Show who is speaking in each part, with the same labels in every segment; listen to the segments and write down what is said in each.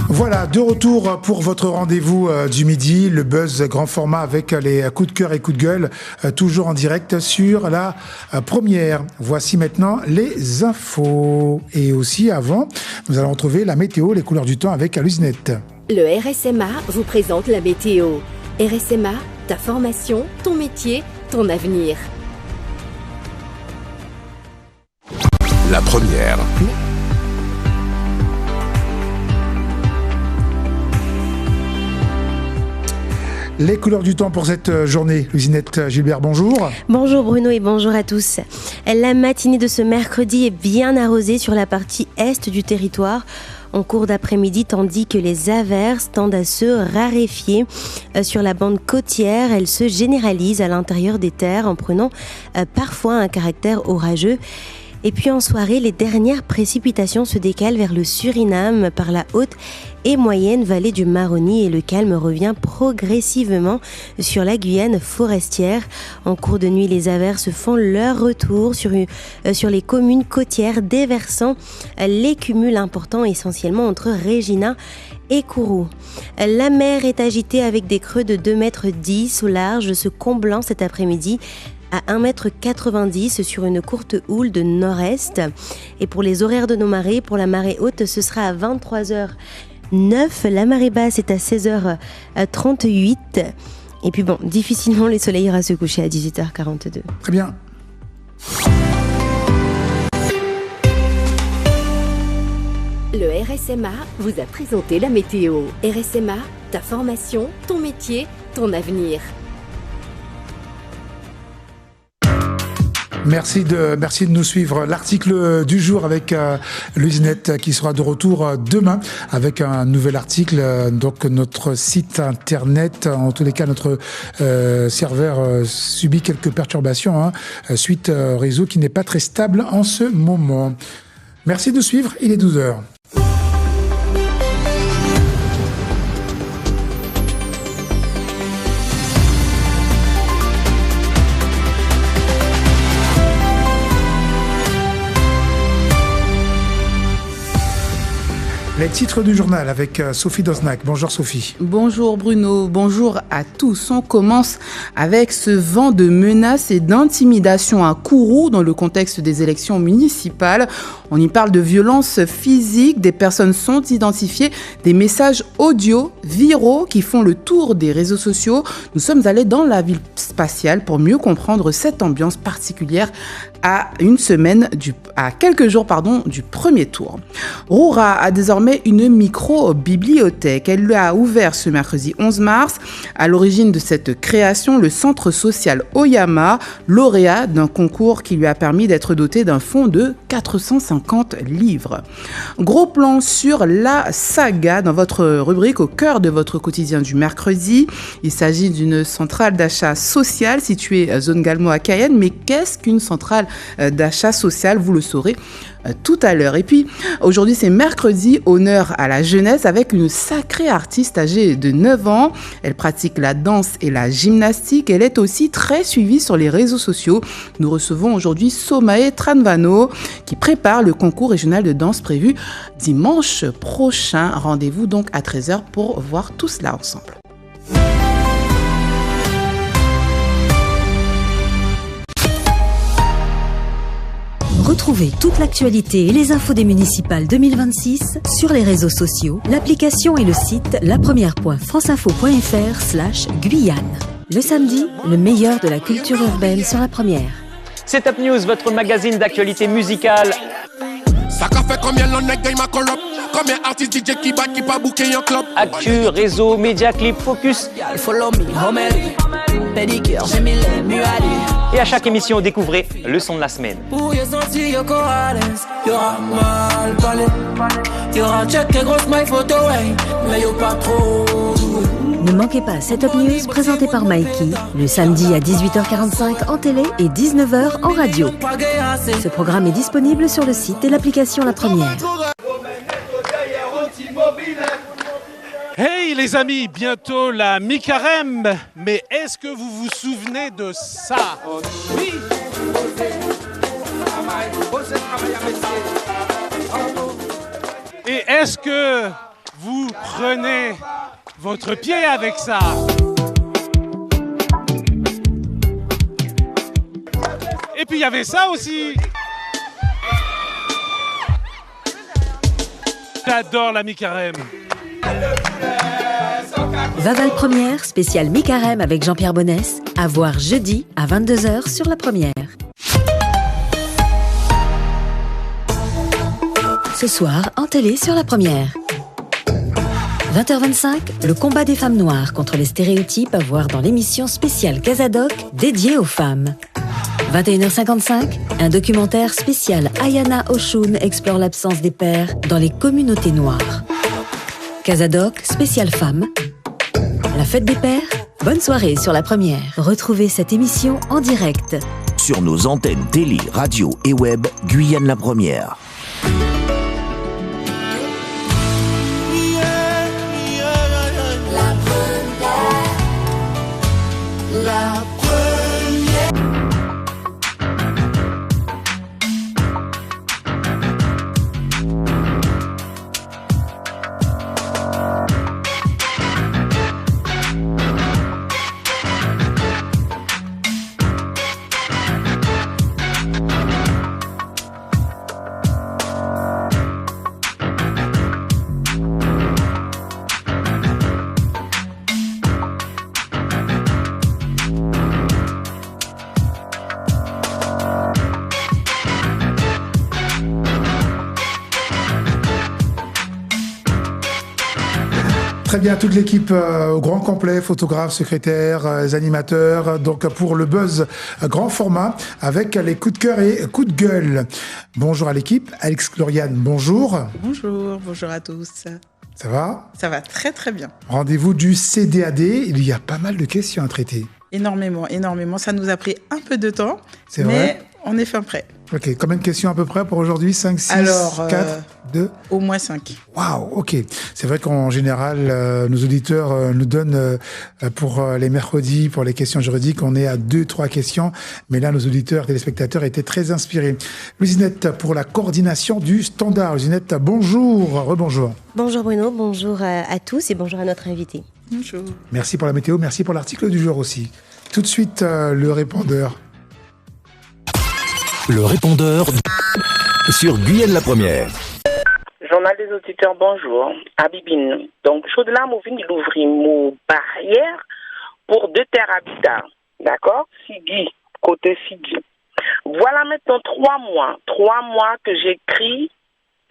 Speaker 1: Voilà, de retour pour votre rendez-vous du midi, le buzz grand format avec les coups de cœur et coups de gueule, toujours en direct sur la première. Voici maintenant les infos. Et aussi avant, nous allons retrouver la météo, les couleurs du temps avec Luzinette.
Speaker 2: Le RSMA vous présente la météo. RSMA, ta formation, ton métier, ton avenir.
Speaker 3: La première.
Speaker 1: Les couleurs du temps pour cette journée. Luzinette Gilbert, bonjour.
Speaker 4: Bonjour Bruno et bonjour à tous. La matinée de ce mercredi est bien arrosée sur la partie est du territoire en cours d'après-midi, tandis que les averses tendent à se raréfier sur la bande côtière. Elles se généralisent à l'intérieur des terres en prenant parfois un caractère orageux. Et puis en soirée, les dernières précipitations se décalent vers le Suriname par la haute et moyenne vallée du Maroni et le calme revient progressivement sur la Guyane forestière. En cours de nuit, les averses font leur retour sur les communes côtières, déversant les cumuls importants essentiellement entre Regina et Kourou. La mer est agitée avec des creux de 2,10 m au large, se comblant cet après-midi à 1,90 m sur une courte houle de nord-est. Et pour les horaires de nos marées, pour la marée haute, ce sera à 23h09. La marée basse est à 16h38. Et puis bon, difficilement le soleil ira se coucher à 18h42.
Speaker 1: Très bien.
Speaker 2: Le RSMA vous a présenté la météo. RSMA, ta formation, ton métier, ton avenir.
Speaker 1: Merci de nous suivre. L'article du jour avec Luzinette qui sera de retour demain avec un nouvel article. Donc notre site internet, en tous les cas notre serveur subit quelques perturbations suite au réseau qui n'est pas très stable en ce moment. Merci de nous suivre, il est 12h. Les titres du journal avec Sophie Dosnac. Bonjour Sophie.
Speaker 5: Bonjour Bruno, bonjour à tous. On commence avec ce vent de menaces et d'intimidation à Kourou dans le contexte des élections municipales. On y parle de violences physiques, des personnes sont identifiées, des messages audio viraux qui font le tour des réseaux sociaux. Nous sommes allés dans la ville spatiale pour mieux comprendre cette ambiance particulière à quelques jours du premier tour. Roura a désormais une micro-bibliothèque. Elle l'a ouvert ce mercredi 11 mars. À l'origine de cette création, le centre social Oyama, lauréat d'un concours qui lui a permis d'être doté d'un fonds de 450 livres. Gros plan sur la saga dans votre rubrique au cœur de votre quotidien du mercredi. Il s'agit d'une centrale d'achat social située à zone Galmo à Cayenne. Mais qu'est-ce qu'une centrale d'achat social? Vous le saurez tout à l'heure. Et puis, aujourd'hui, c'est mercredi, honneur à la jeunesse avec une sacrée artiste âgée de 9 ans. Elle pratique la danse et la gymnastique. Elle est aussi très suivie sur les réseaux sociaux. Nous recevons aujourd'hui Somae Tranvano qui prépare le concours régional de danse prévu dimanche prochain. Rendez-vous donc à 13h pour voir tout cela ensemble.
Speaker 6: Retrouvez toute l'actualité et les infos des municipales 2026 sur les réseaux sociaux, l'application et le site lapremière.franceinfo.fr/Guyane. Le samedi, le meilleur de la culture urbaine sur la première.
Speaker 7: C'est Top News, votre magazine d'actualité musicale.
Speaker 3: Ça fait combien l'année game à Corrupt? Combien artistes DJ qui battent qui pas booké un club?
Speaker 7: Actu, réseau, média, clip, focus. Et à chaque émission, découvrez le son de la semaine.
Speaker 6: Ne manquez pas cette Top News présentée par Mikey, le samedi à 18h45 en télé et 19h en radio. Ce programme est disponible sur le site et l'application La Première.
Speaker 8: Hey les amis, bientôt la mi-carême, mais est-ce que vous vous souvenez de ça? Oui. Et est-ce que vous prenez votre pied avec ça? Et puis il y avait ça aussi. J'adore la mi-carême.
Speaker 6: Vaval Première, spécial mi-carême avec Jean-Pierre Bonnès, à voir jeudi à 22h sur La Première. Ce soir, en télé sur La Première. 20h25, le combat des femmes noires contre les stéréotypes à voir dans l'émission spéciale Casadoc dédiée aux femmes. 21h55, un documentaire spécial Ayana Oshun explore l'absence des pères dans les communautés noires. Casadoc, spéciale femmes. La fête des pères, bonne soirée sur La Première. Retrouvez cette émission en direct
Speaker 9: sur nos antennes télé, radio et web, Guyane La Première.
Speaker 1: Très bien, toute l'équipe au grand complet, photographes, secrétaires, animateurs, donc pour le buzz grand format avec les coups de cœur et coups de gueule. Bonjour à l'équipe. Alex Gloriane, bonjour.
Speaker 5: Bonjour à tous.
Speaker 1: Ça va?
Speaker 5: Ça va très très bien.
Speaker 1: Rendez-vous du CDAD, il y a pas mal de questions à traiter.
Speaker 5: Énormément. Ça nous a pris un peu de temps,
Speaker 1: c'est vrai,
Speaker 5: mais on est fin prêt.
Speaker 1: Ok, combien de questions à peu près pour aujourd'hui? 5, 6, 4, 2?
Speaker 5: Au moins 5.
Speaker 1: Waouh, ok. C'est vrai qu'en général, nos auditeurs nous donnent pour les mercredis, pour les questions juridiques, on est à 2-3 questions. Mais là, nos auditeurs, téléspectateurs étaient très inspirés. Luzinette, pour la coordination du standard. Luzinette, bonjour, rebonjour.
Speaker 4: Bonjour Bruno, bonjour à tous et bonjour à notre invité.
Speaker 5: Bonjour.
Speaker 1: Merci pour la météo, merci pour l'article du jour aussi. Tout de suite, le répondeur.
Speaker 9: Le répondeur sur Guyane La Première.
Speaker 10: Journal des auditeurs, bonjour. Abibine. Donc, Chaudela Mouvine, il ouvre une barrière pour 2 terres habitats. D'accord? Sigui, côté Sigui. Voilà maintenant 3 mois que j'écris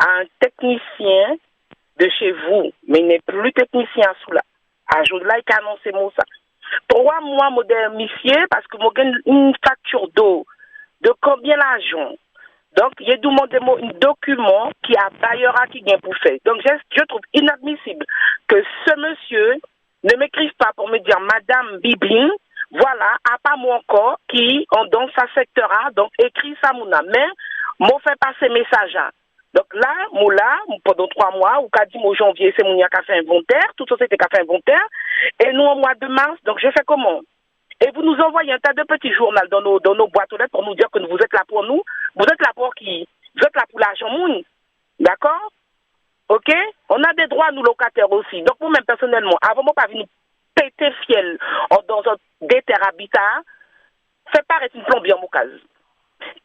Speaker 10: à un technicien de chez vous, mais il n'est plus technicien sous là. À Chaudela, il a annoncé moi ça. 3 mois modernifié parce que moi j'ai une facture d'eau. De combien l'argent? Donc, il y a demandé un document qui a bailleur qui vient pour faire. Donc, je trouve inadmissible que ce monsieur ne m'écrive pas pour me dire Madame Bibine, voilà, à pas moi encore, qui, dans sa secteur A, donc, écrit ça, mouna. Mais, m'ont fait passer message. Donc, là, pendant 3 mois, ou qu'a dit, mon janvier, c'est mon qui a fait inventaire, toute société qui a fait inventaire. Et nous, au mois de mars, donc, je fais comment? Et vous nous envoyez un tas de petits journaux dans nos boîtes aux lettres pour nous dire que vous êtes là pour nous. Vous êtes là pour qui? Vous êtes là pour l'argent moun. D'accord? Ok? On a des droits, nous, locataires aussi. Donc, moi-même, personnellement, avant moi, pas venir péter fiel dans un déterre-habitat, fait paraître une plombière en mon cas.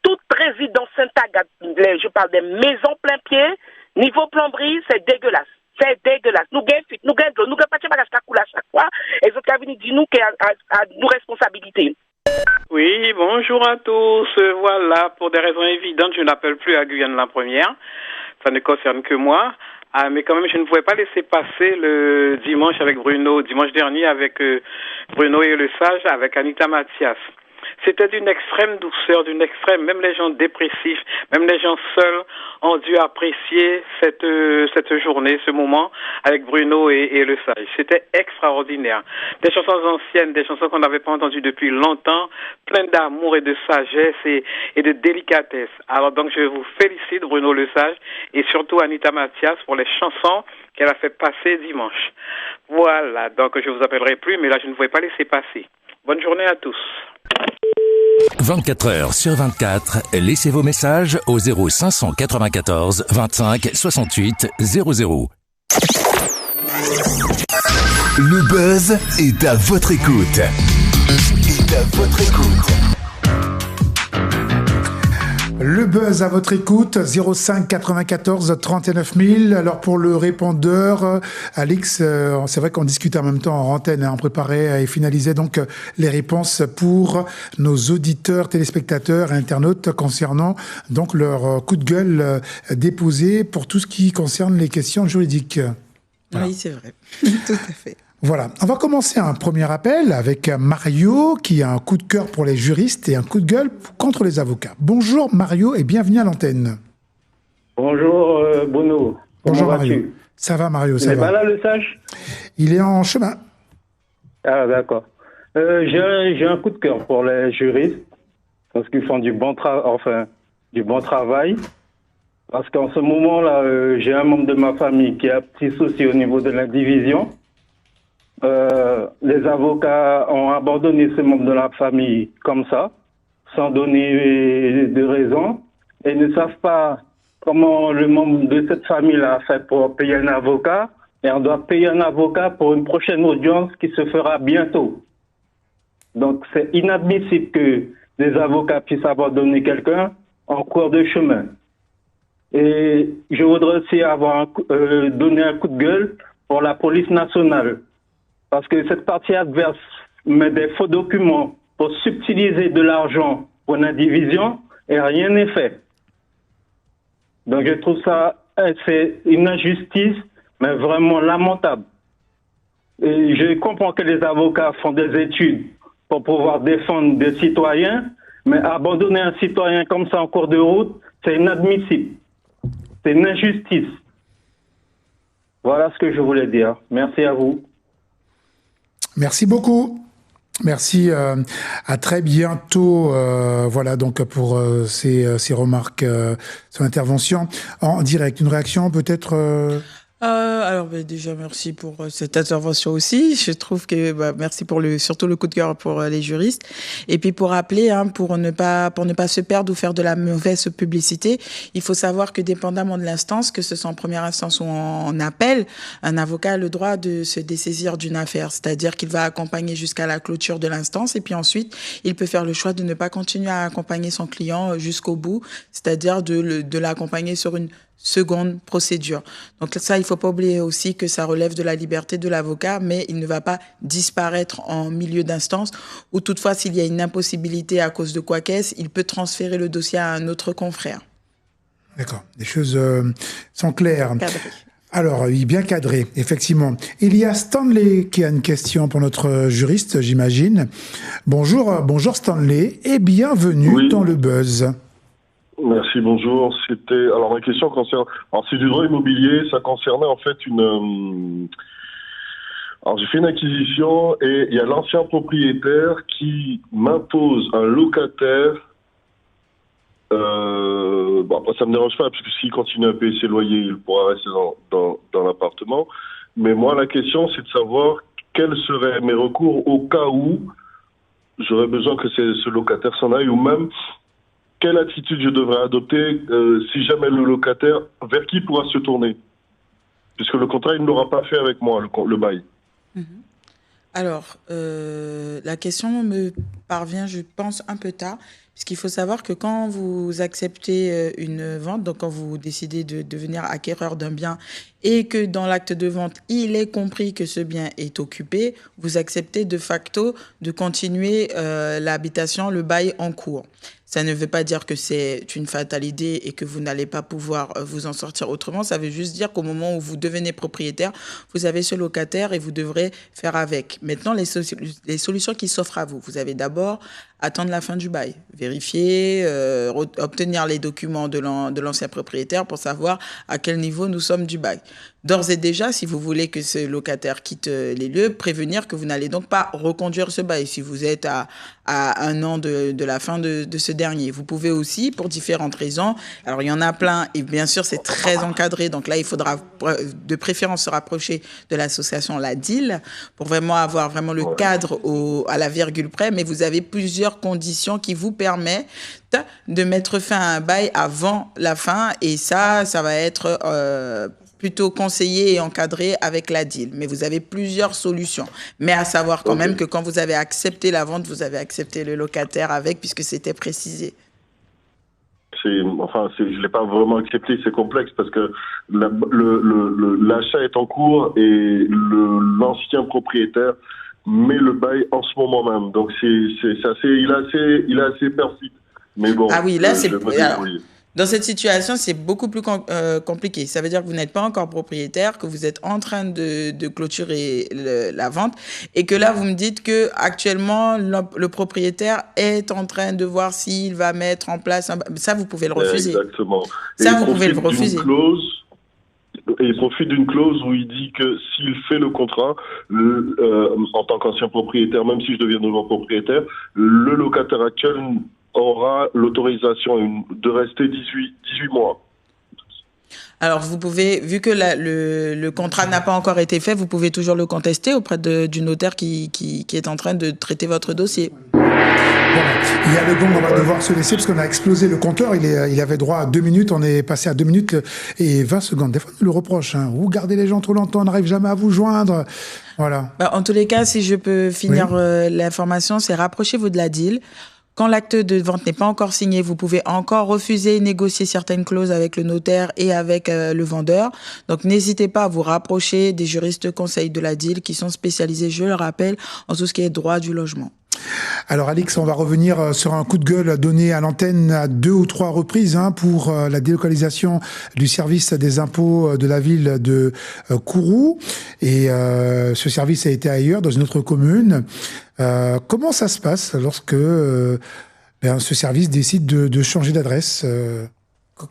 Speaker 10: Toute résidence Saint-Agathe, je parle des maisons plein pied, niveau plomberie, c'est dégueulasse. C'est dégueulasse. Nous gagnons fuite, nous gagnons de l'eau, nous gagnons pas de bagage à coule à chaque fois. Et vous avez dit nous qu'il y a nos responsabilités.
Speaker 11: Oui, bonjour à tous. Voilà, pour des raisons évidentes, je n'appelle plus à Guyane La Première. Ça ne concerne que moi. Mais quand même, je ne pouvais pas laisser passer le dimanche avec Bruno, dimanche dernier avec Bruno et le Sage, avec Anita Mathias. C'était d'une extrême douceur, d'une extrême, même les gens dépressifs, même les gens seuls ont dû apprécier cette journée, ce moment avec Bruno et Le Sage. C'était extraordinaire. Des chansons anciennes, des chansons qu'on n'avait pas entendues depuis longtemps, pleines d'amour et de sagesse et de délicatesse. Alors donc je vous félicite Bruno Le Sage et surtout Anita Mathias pour les chansons qu'elle a fait passer dimanche. Voilà, donc je vous appellerai plus, mais là je ne pouvais pas laisser passer. Bonne journée à tous.
Speaker 12: 24 heures sur 24, laissez vos messages au 0594 25 68 00.
Speaker 9: Le buzz est à votre écoute.
Speaker 1: Le buzz à votre écoute, 05 94 39 000. Alors pour le répondeur, Alix, c'est vrai qu'on discutait en même temps en antenne, on préparait et finalisait donc les réponses pour nos auditeurs, téléspectateurs et internautes concernant donc leur coup de gueule déposé pour tout ce qui concerne les questions juridiques.
Speaker 5: Voilà. Oui, c'est vrai, tout à fait.
Speaker 1: Voilà, on va commencer un premier appel avec Mario qui a un coup de cœur pour les juristes et un coup de gueule contre les avocats. Bonjour Mario et bienvenue à l'antenne.
Speaker 13: Bonjour Bruno.
Speaker 1: Bonjour Mario. Ça va Mario, ça va.
Speaker 13: Il est pas là Le Sage ?
Speaker 1: Il est en chemin.
Speaker 13: Ah d'accord. J'ai un coup de cœur pour les juristes parce qu'ils font du bon travail. Parce qu'en ce moment-là, j'ai un membre de ma famille qui a un petit souci au niveau de la division. Les avocats ont abandonné ce membre de la famille comme ça, sans donner de raison, et ne savent pas comment le membre de cette famille-là a fait pour payer un avocat, et on doit payer un avocat pour une prochaine audience qui se fera bientôt. Donc c'est inadmissible que des avocats puissent abandonner quelqu'un en cours de chemin. Et je voudrais aussi donner un coup de gueule pour la police nationale. Parce que cette partie adverse met des faux documents pour subtiliser de l'argent pour une indivision et rien n'est fait. Donc je trouve ça, c'est une injustice, mais vraiment lamentable. Et je comprends que les avocats font des études pour pouvoir défendre des citoyens, mais abandonner un citoyen comme ça en cours de route, c'est inadmissible. C'est une injustice. Voilà ce que je voulais dire. Merci à vous.
Speaker 1: Merci beaucoup. Merci. À très bientôt. Voilà donc pour ces remarques, son intervention en direct. Une réaction peut-être.
Speaker 5: Alors déjà merci pour cette intervention aussi. Je trouve que merci pour surtout le coup de cœur pour les juristes et puis pour rappeler pour ne pas se perdre ou faire de la mauvaise publicité, il faut savoir que dépendamment de l'instance, que ce soit en première instance ou en appel, un avocat a le droit de se dessaisir d'une affaire, c'est-à-dire qu'il va accompagner jusqu'à la clôture de l'instance et puis ensuite il peut faire le choix de ne pas continuer à accompagner son client jusqu'au bout, c'est-à-dire de l'accompagner sur une seconde procédure. Donc ça, il faut pas oublier aussi que ça relève de la liberté de l'avocat, mais il ne va pas disparaître en milieu d'instance ou toutefois s'il y a une impossibilité à cause de quoi qu'est-ce, il peut transférer le dossier à un autre confrère.
Speaker 1: D'accord, les choses sont claires. Alors, il est bien cadré, effectivement. Il y a Stanley qui a une question pour notre juriste, j'imagine. Bonjour Stanley et bienvenue dans le buzz.
Speaker 14: Merci, bonjour. Alors ma question concerne, c'est du droit immobilier, ça concernait en fait alors j'ai fait une acquisition et il y a l'ancien propriétaire qui m'impose un locataire. Après ça me dérange pas puisque s'il continue à payer ses loyers, il pourra rester dans l'appartement. Mais moi la question c'est de savoir quels seraient mes recours au cas où j'aurais besoin que ce locataire s'en aille ou même quelle attitude je devrais adopter si jamais le locataire, vers qui pourra se tourner? Puisque le contrat, il ne l'aura pas fait avec moi, le bail.
Speaker 5: Alors, la question me parvient, je pense, un peu tard, puisqu'il faut savoir que quand vous acceptez une vente, donc quand vous décidez de devenir acquéreur d'un bien et que dans l'acte de vente, il est compris que ce bien est occupé, vous acceptez de facto de continuer l'habitation, le bail en cours. Ça ne veut pas dire que c'est une fatalité et que vous n'allez pas pouvoir vous en sortir autrement. Ça veut juste dire qu'au moment où vous devenez propriétaire, vous avez ce locataire et vous devrez faire avec. Maintenant, les solutions qui s'offrent à vous. Vous avez d'abord d'abord attendre la fin du bail, vérifier, obtenir les documents de l'ancien propriétaire pour savoir à quel niveau nous sommes du bail. D'ores et déjà, si vous voulez que ce locataire quitte les lieux, prévenir que vous n'allez donc pas reconduire ce bail si vous êtes à 1 an de la fin de ce dernier. Vous pouvez aussi, pour différentes raisons, alors il y en a plein et bien sûr c'est très encadré, donc là il faudra de préférence se rapprocher de l'association La DIL pour vraiment avoir vraiment le cadre à la virgule près, mais vous avez plusieurs conditions qui vous permettent de mettre fin à un bail avant la fin et ça va être plutôt conseillé et encadré avec la DIL. Mais vous avez plusieurs solutions. Mais à savoir quand même que quand vous avez accepté la vente, vous avez accepté le locataire avec, puisque c'était précisé.
Speaker 14: Je ne l'ai pas vraiment accepté, c'est complexe parce que l'achat est en cours et l'ancien propriétaire met le bail en ce moment même. Donc il est assez perfide. Mais bon. Ah oui, là c'est. Dans cette situation, c'est beaucoup plus compliqué. Ça veut dire que vous n'êtes pas encore propriétaire, que vous êtes en train de clôturer la vente et que là, vous me dites que actuellement le propriétaire est en train de voir s'il va mettre en place ça, vous pouvez le refuser. Exactement. Ça, vous pouvez le refuser. Et il profite d'une clause où il dit que s'il fait le contrat, en tant qu'ancien propriétaire, même si je deviens nouveau propriétaire, le locataire actuel aura l'autorisation de rester 18 mois.
Speaker 5: Alors, vous pouvez, vu que le contrat n'a pas encore été fait, vous pouvez toujours le contester auprès du notaire qui est en train de traiter votre dossier.
Speaker 1: Voilà. Il y a le gong, on va devoir se laisser parce qu'on a explosé le compteur. Il avait droit à 2 minutes, on est passé à 2 minutes et 20 secondes. Des fois, on nous le reproche. Vous gardez les gens trop longtemps, on n'arrive jamais à vous joindre. Voilà.
Speaker 5: En tous les cas, si je peux finir l'information, c'est rapprochez-vous de la DIL. Quand l'acte de vente n'est pas encore signé, vous pouvez encore refuser et négocier certaines clauses avec le notaire et avec le vendeur. Donc, n'hésitez pas à vous rapprocher des juristes conseils de la DIL qui sont spécialisés, je le rappelle, en tout ce qui est droit du logement.
Speaker 1: Alors Alix, on va revenir sur un coup de gueule donné à l'antenne à 2 ou 3 reprises pour la délocalisation du service des impôts de la ville de Kourou. Et ce service a été ailleurs, dans une autre commune. Comment ça se passe lorsque ce service décide de changer d'adresse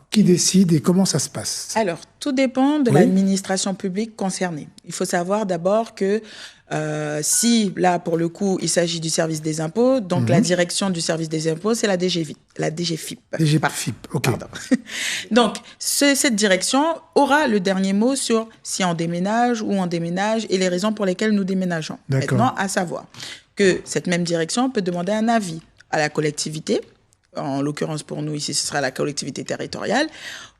Speaker 1: qui décide et comment ça se passe?
Speaker 5: Alors, tout dépend de l'administration publique concernée. Il faut savoir d'abord que si, là, pour le coup, il s'agit du service des impôts, donc la direction du service des impôts, c'est la DGFIP.
Speaker 1: DGFIP, ok.
Speaker 5: Pardon. Donc, cette direction aura le dernier mot sur si on déménage, où on déménage et les raisons pour lesquelles nous déménageons. Maintenant, à savoir que cette même direction peut demander un avis à la collectivité. En l'occurrence, pour nous, ici, ce sera la collectivité territoriale,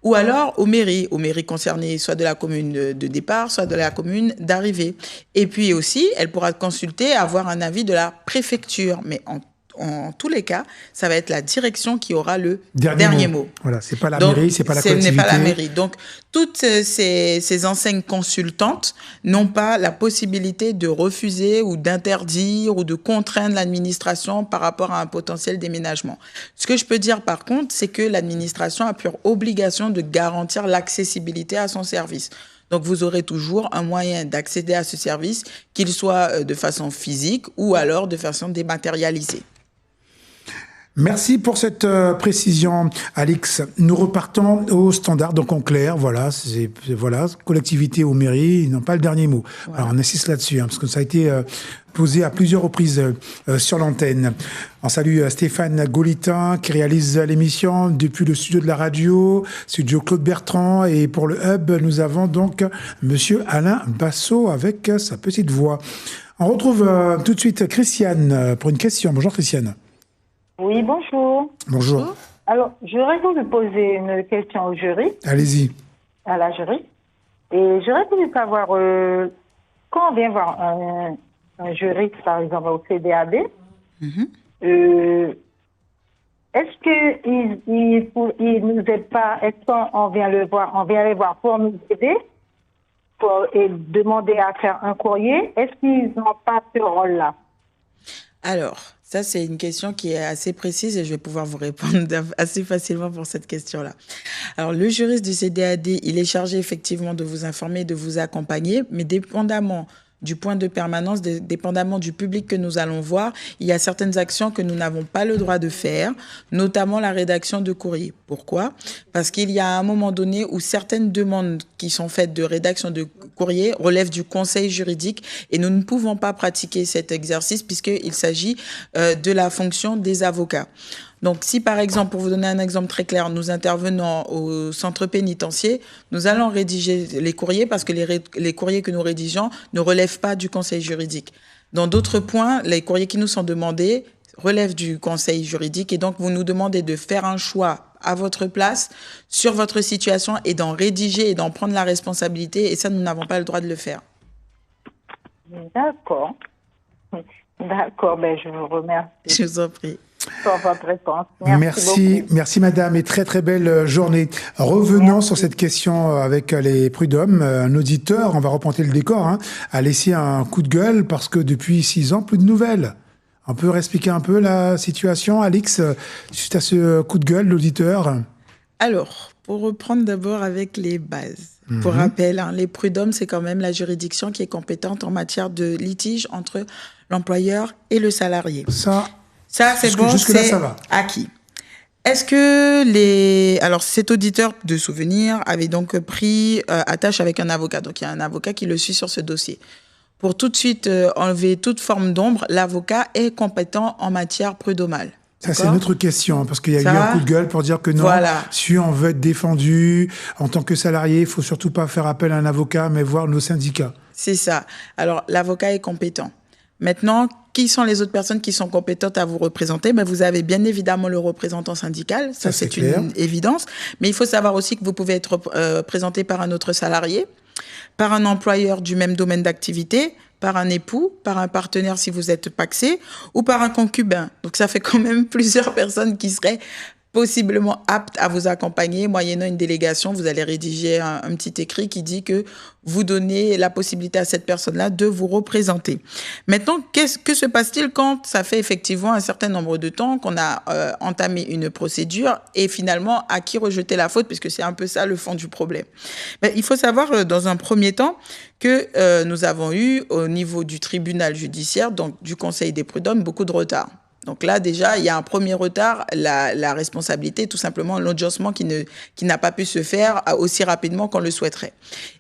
Speaker 5: ou alors aux mairies concernées, soit de la commune de départ, soit de la commune d'arrivée. Et puis aussi, elle pourra consulter, avoir un avis de la préfecture. Mais en tous les cas, ça va être la direction qui aura le dernier mot.
Speaker 1: Voilà, c'est pas la mairie, c'est pas la collectivité.
Speaker 5: Ce n'est pas la mairie. Donc, toutes ces enseignes consultantes n'ont pas la possibilité de refuser ou d'interdire ou de contraindre l'administration par rapport à un potentiel déménagement. Ce que je peux dire par contre, c'est que l'administration a pour obligation de garantir l'accessibilité à son service. Donc, vous aurez toujours un moyen d'accéder à ce service, qu'il soit de façon physique ou alors de façon dématérialisée.
Speaker 1: Merci pour cette précision, Alix. Nous repartons au standard, donc en clair, voilà, collectivité ou mairie, ils n'ont pas le dernier mot. Voilà. Alors on insiste là-dessus, parce que ça a été posé à plusieurs reprises sur l'antenne. On salue Stéphane Gaulitin qui réalise l'émission depuis le studio de la radio, studio Claude Bertrand, et pour le hub, nous avons donc Monsieur Alain Bassot avec sa petite voix. On retrouve tout de suite Christiane pour une question. Bonjour Christiane.
Speaker 15: Oui, bonjour.
Speaker 1: Bonjour.
Speaker 15: Alors, j'aurais voulu poser une question au jury.
Speaker 1: Allez-y.
Speaker 15: À la jury. Et j'aurais voulu savoir, quand on vient voir un juriste, par exemple, au CDAD, est-ce qu'il nous aide pas? Est-ce qu'on vient les voir pour nous aider et demander à faire un courrier? Est-ce qu'ils n'ont pas ce rôle-là?
Speaker 5: Alors, ça, c'est une question qui est assez précise et je vais pouvoir vous répondre assez facilement pour cette question-là. Alors, le juriste du CDAD, il est chargé effectivement de vous informer, de vous accompagner, mais dépendamment
Speaker 16: du point de permanence, dépendamment du public que nous allons voir, il y a certaines actions que nous n'avons pas le droit de faire, notamment la rédaction de courrier. Pourquoi ? Parce qu'il y a un moment donné où certaines demandes qui sont faites de rédaction de courrier relèvent du conseil juridique et nous ne pouvons pas pratiquer cet exercice puisqu'il s'agit de la fonction des avocats. Donc, si par exemple, pour vous donner un exemple très clair, nous intervenons au centre pénitentiaire, nous allons rédiger les courriers parce que les courriers que nous rédigeons ne relèvent pas du conseil juridique. Dans d'autres points, les courriers qui nous sont demandés relèvent du conseil juridique et donc vous nous demandez de faire un choix à votre place sur votre situation et d'en rédiger et d'en prendre la responsabilité et ça, nous n'avons pas le droit de le faire.
Speaker 15: D'accord. D'accord, je vous remercie.
Speaker 16: Je vous en prie.
Speaker 15: Pour votre réponse.
Speaker 1: Merci madame et très très belle journée. Revenons sur cette question avec les prud'hommes. Un auditeur, on va remonter le décor, a laissé un coup de gueule parce que depuis 6 ans, plus de nouvelles. On peut expliquer un peu la situation, Alix, suite à ce coup de gueule, l'auditeur?
Speaker 16: Alors, pour reprendre d'abord avec les bases. Pour rappel, les prud'hommes, c'est quand même la juridiction qui est compétente en matière de litige entre l'employeur et le salarié. Ça, c'est bon, c'est acquis. Est-ce que Alors, cet auditeur de souvenir avait donc pris attache avec un avocat. Donc, il y a un avocat qui le suit sur ce dossier. Pour tout de suite enlever toute forme d'ombre, l'avocat est compétent en matière prud'homale.
Speaker 1: Ça, c'est une autre question, parce qu'il y a eu un coup de gueule pour dire que non, si on veut être défendu en tant que salarié, il faut surtout pas faire appel à un avocat, mais voir nos syndicats.
Speaker 16: C'est ça. Alors, l'avocat est compétent. Maintenant, qui sont les autres personnes qui sont compétentes à vous représenter? Vous avez bien évidemment le représentant syndical, ça c'est une évidence. Mais il faut savoir aussi que vous pouvez être présenté par un autre salarié, par un employeur du même domaine d'activité, par un époux, par un partenaire si vous êtes pacsé, ou par un concubin. Donc ça fait quand même plusieurs personnes qui seraient possiblement aptes à vous accompagner. Moyennant une délégation, vous allez rédiger un petit écrit qui dit que vous donnez la possibilité à cette personne-là de vous représenter. Maintenant, que se passe-t-il quand ça fait effectivement un certain nombre de temps qu'on a entamé une procédure et finalement à qui rejeter la faute, puisque c'est un peu ça le fond du problème. Il faut savoir dans un premier temps que nous avons eu au niveau du tribunal judiciaire, donc du Conseil des prud'hommes, beaucoup de retard. Donc là, déjà, il y a un premier retard, la responsabilité, tout simplement l'audiencement qui n'a pas pu se faire aussi rapidement qu'on le souhaiterait.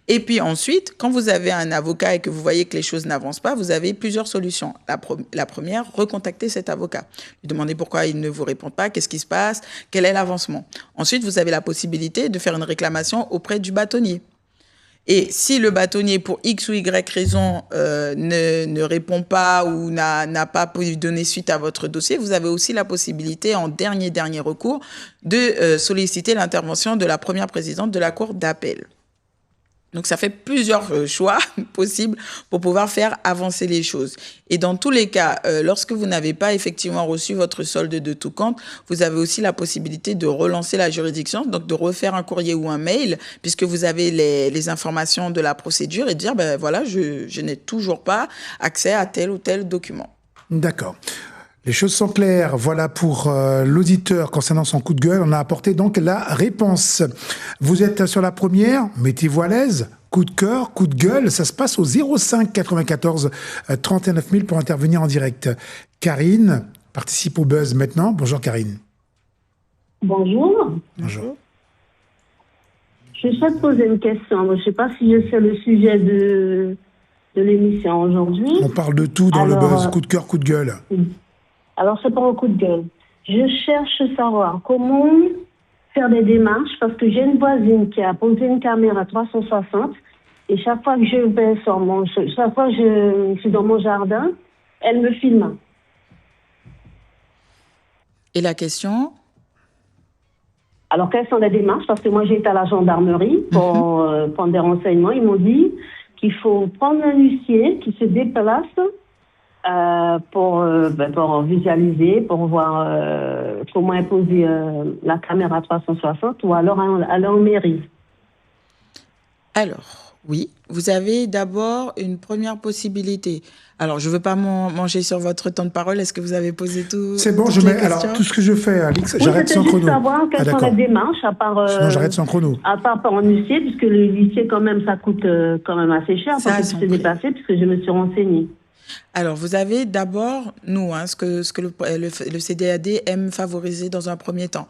Speaker 16: Et puis ensuite, quand vous avez un avocat et que vous voyez que les choses n'avancent pas, vous avez plusieurs solutions. La première, recontacter cet avocat. Lui demander pourquoi il ne vous répond pas, qu'est-ce qui se passe, quel est l'avancement. Ensuite, vous avez la possibilité de faire une réclamation auprès du bâtonnier. Et si le bâtonnier, pour X ou Y raison, ne répond pas ou n'a pas pu donner suite à votre dossier, vous avez aussi la possibilité, en dernier recours, de solliciter l'intervention de la première présidente de la Cour d'appel. Donc, ça fait plusieurs choix possibles pour pouvoir faire avancer les choses. Et dans tous les cas, lorsque vous n'avez pas effectivement reçu votre solde de tout compte, vous avez aussi la possibilité de relancer la juridiction, donc de refaire un courrier ou un mail, puisque vous avez les informations de la procédure et dire, voilà, je n'ai toujours pas accès à tel ou tel document.
Speaker 1: D'accord. Les choses sont claires. Voilà pour l'auditeur concernant son coup de gueule. On a apporté donc la réponse. Vous êtes sur la première, mettez-vous à l'aise. Coup de cœur, coup de gueule, ça se passe au 05 94 39 000 pour intervenir en direct. Karine participe au buzz maintenant. Bonjour Karine.
Speaker 17: Bonjour.
Speaker 1: Bonjour.
Speaker 17: Je souhaite poser une question. Je ne sais pas si je sais le sujet de l'émission aujourd'hui.
Speaker 1: On parle de tout dans le buzz. Coup de cœur, coup de gueule.
Speaker 17: Alors, c'est pour un coup de gueule. Je cherche à savoir comment faire des démarches parce que j'ai une voisine qui a posé une caméra 360 et chaque fois que chaque fois que je suis dans mon jardin, elle me filme.
Speaker 16: Et la question?
Speaker 17: Alors, quelles sont les démarches? Parce que moi, j'ai été à la gendarmerie pour prendre des renseignements. Ils m'ont dit qu'il faut prendre un huissier qui se déplace pour visualiser, pour voir comment est posée la caméra 360 ou alors aller en mairie.
Speaker 16: Alors, Oui, vous avez d'abord une première possibilité. Alors, je ne veux pas manger sur votre temps de parole. Est-ce que vous avez posé tout?
Speaker 1: C'est bon, je mets. Alors, tout ce que je fais, Alix, j'arrête sans chrono.
Speaker 17: Juste savoir quelles sont les démarches, à part.
Speaker 1: Sinon, j'arrête sans chrono.
Speaker 17: À part en huissier, puisque le huissier, quand même, ça coûte quand même assez cher pour que se dépasser, puisque je me suis renseignée.
Speaker 16: Alors, vous avez d'abord, nous, ce que le CDAD aime favoriser dans un premier temps.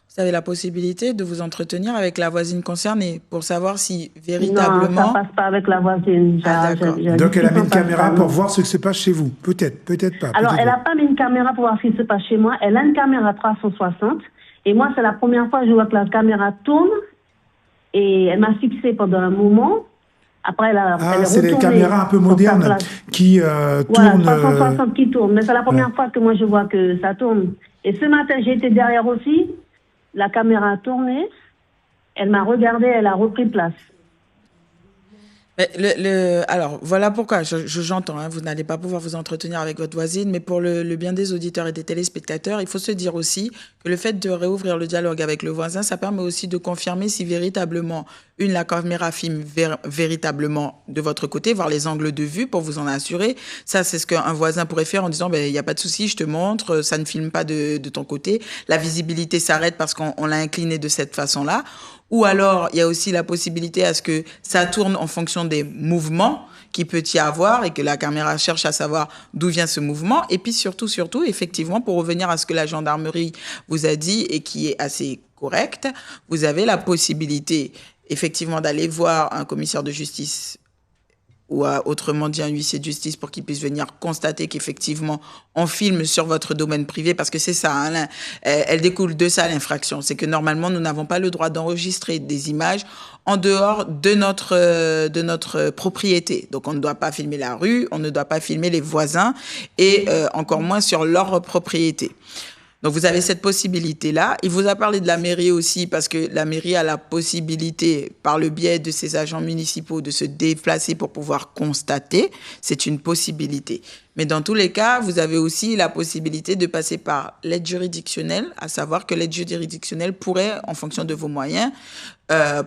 Speaker 16: Vous avez la possibilité de vous entretenir avec la voisine concernée pour savoir si véritablement...
Speaker 17: Non, ça passe pas avec la voisine.
Speaker 1: Donc, elle a mis une caméra pour voir ce qui se passe chez vous. Peut-être pas.
Speaker 17: Alors, elle n'a pas mis une caméra pour voir ce qui se passe chez moi. Elle a une caméra 360. Et moi, c'est la première fois que je vois que la caméra tourne. Et elle m'a fixée pendant un moment. Après, elle est
Speaker 1: c'est les caméras un peu modernes qui tournent.
Speaker 17: Voilà, 360 qui tournent. Mais c'est la première fois que moi, je vois que ça tourne. Et ce matin, j'ai été derrière aussi. La caméra a tourné, elle m'a regardé, elle a repris place.
Speaker 16: Alors, voilà pourquoi, j'entends, vous n'allez pas pouvoir vous entretenir avec votre voisine, mais pour le bien des auditeurs et des téléspectateurs, il faut se dire aussi que le fait de réouvrir le dialogue avec le voisin, ça permet aussi de confirmer si véritablement, la caméra filme véritablement de votre côté, voir les angles de vue pour vous en assurer. Ça, c'est ce qu'un voisin pourrait faire en disant, il n'y a pas de souci, je te montre, ça ne filme pas de ton côté. La visibilité s'arrête parce qu'on l'a incliné de cette façon-là. Ou alors, il y a aussi la possibilité à ce que ça tourne en fonction des mouvements qu'il peut y avoir et que la caméra cherche à savoir d'où vient ce mouvement. Et puis surtout, effectivement, pour revenir à ce que la gendarmerie vous a dit et qui est assez correct, vous avez la possibilité, effectivement, d'aller voir un commissaire de justice ou autrement dit un huissier de justice pour qu'il puisse venir constater qu'effectivement on filme sur votre domaine privé, parce que c'est ça, elle découle de ça l'infraction, c'est que normalement nous n'avons pas le droit d'enregistrer des images en dehors de notre propriété. Donc on ne doit pas filmer la rue, on ne doit pas filmer les voisins et encore moins sur leur propriété. Donc, vous avez cette possibilité-là. Il vous a parlé de la mairie aussi, parce que la mairie a la possibilité, par le biais de ses agents municipaux, de se déplacer pour pouvoir constater. C'est une possibilité. Mais dans tous les cas, vous avez aussi la possibilité de passer par l'aide juridictionnelle, à savoir que l'aide juridictionnelle pourrait, en fonction de vos moyens,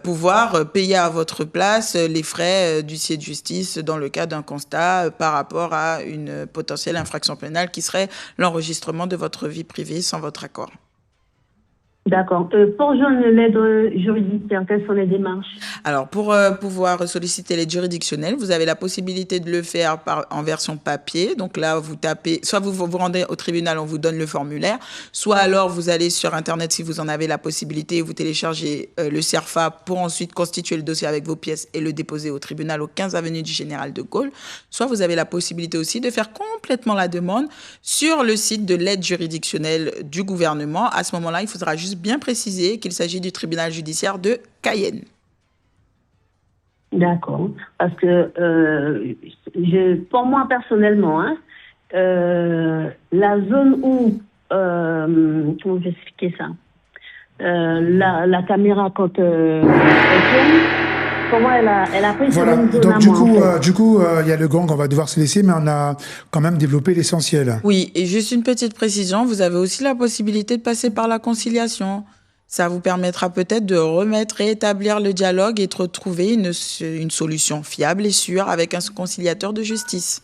Speaker 16: pouvoir payer à votre place les frais d'huissier de justice dans le cas d'un constat par rapport à une potentielle infraction pénale qui serait l'enregistrement de votre vie privée sans votre accord.
Speaker 17: D'accord. Pour joindre l'aide juridictionnelle, quelles sont les démarches?
Speaker 16: Alors, pour pouvoir solliciter l'aide juridictionnelle, vous avez la possibilité de le faire en version papier. Donc là, vous tapez, soit vous vous rendez au tribunal, on vous donne le formulaire, soit alors vous allez sur Internet si vous en avez la possibilité, vous téléchargez le CERFA pour ensuite constituer le dossier avec vos pièces et le déposer au tribunal au 15 avenue du Général de Gaulle. Soit vous avez la possibilité aussi de faire complètement la demande sur le site de l'aide juridictionnelle du gouvernement. À ce moment-là, il faudra juste bien préciser qu'il s'agit du tribunal judiciaire de Cayenne.
Speaker 17: D'accord. Parce que pour moi personnellement, la zone où, comment je vais expliquer ça, la caméra quand elle tourne, pour moi elle a pris sur une zone.
Speaker 1: Donc du coup, il y a le gang, on va devoir se laisser, mais on a quand même développé l'essentiel.
Speaker 16: Oui, et juste une petite précision, vous avez aussi la possibilité de passer par la conciliation. Ça vous permettra peut-être de remettre et établir le dialogue et de retrouver une solution fiable et sûre avec un conciliateur de justice.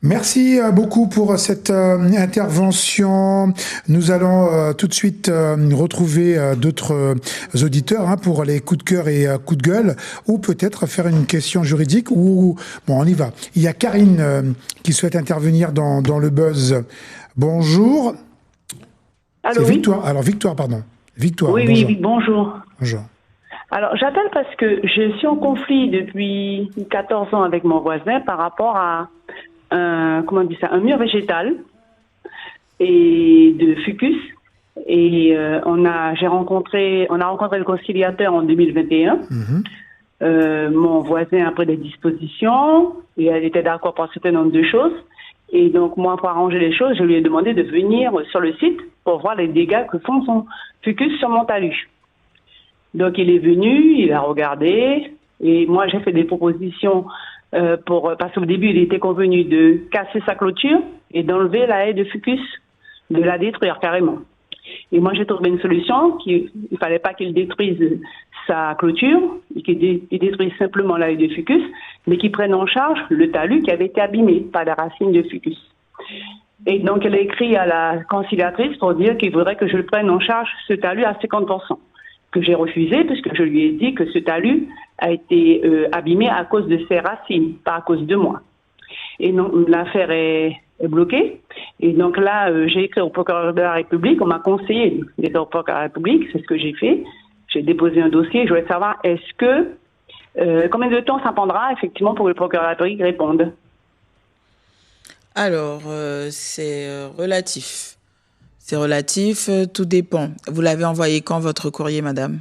Speaker 1: Merci beaucoup pour cette intervention. Nous allons tout de suite retrouver d'autres auditeurs pour les coups de cœur et coups de gueule, ou peut-être faire une question juridique. Bon, on y va. Il y a Karine qui souhaite intervenir dans le buzz. Bonjour.
Speaker 18: Allô,
Speaker 1: c'est Victoire. Alors Victoire, pardon. Victoire.
Speaker 18: Oui,
Speaker 1: bonjour.
Speaker 18: oui, bonjour.
Speaker 1: Bonjour.
Speaker 18: Alors j'appelle parce que je suis en conflit depuis 14 ans avec mon voisin par rapport à un mur végétal et de fucus. Et on a rencontré le conciliateur en 2021. Mon voisin a pris des dispositions et elle était d'accord pour un certain nombre de choses. Et donc, moi, pour arranger les choses, je lui ai demandé de venir sur le site pour voir les dégâts que font son fucus sur mon talus. Donc, il est venu, il a regardé, et moi, j'ai fait des propositions parce qu'au début, il était convenu de casser sa clôture et d'enlever la haie de fucus, de la détruire carrément. Et moi, j'ai trouvé une solution il fallait pas qu'il détruise sa clôture et qui détruisent simplement l'œil de fucus, mais qui prennent en charge le talus qui avait été abîmé par la racine de fucus. Et donc, elle a écrit à la conciliatrice pour dire qu'il voudrait que je prenne en charge ce talus à 50%, que j'ai refusé puisque je lui ai dit que ce talus a été abîmé à cause de ses racines, pas à cause de moi. Et donc, l'affaire est bloquée. Et donc là, j'ai écrit au procureur de la République. On m'a conseillé d'être au procureur de la République. C'est ce que j'ai fait. J'ai déposé un dossier. Je voulais savoir combien de temps ça prendra effectivement pour que le procureur de la République réponde.
Speaker 16: Alors, c'est relatif. C'est relatif, tout dépend. Vous l'avez envoyé quand, votre courrier, madame ?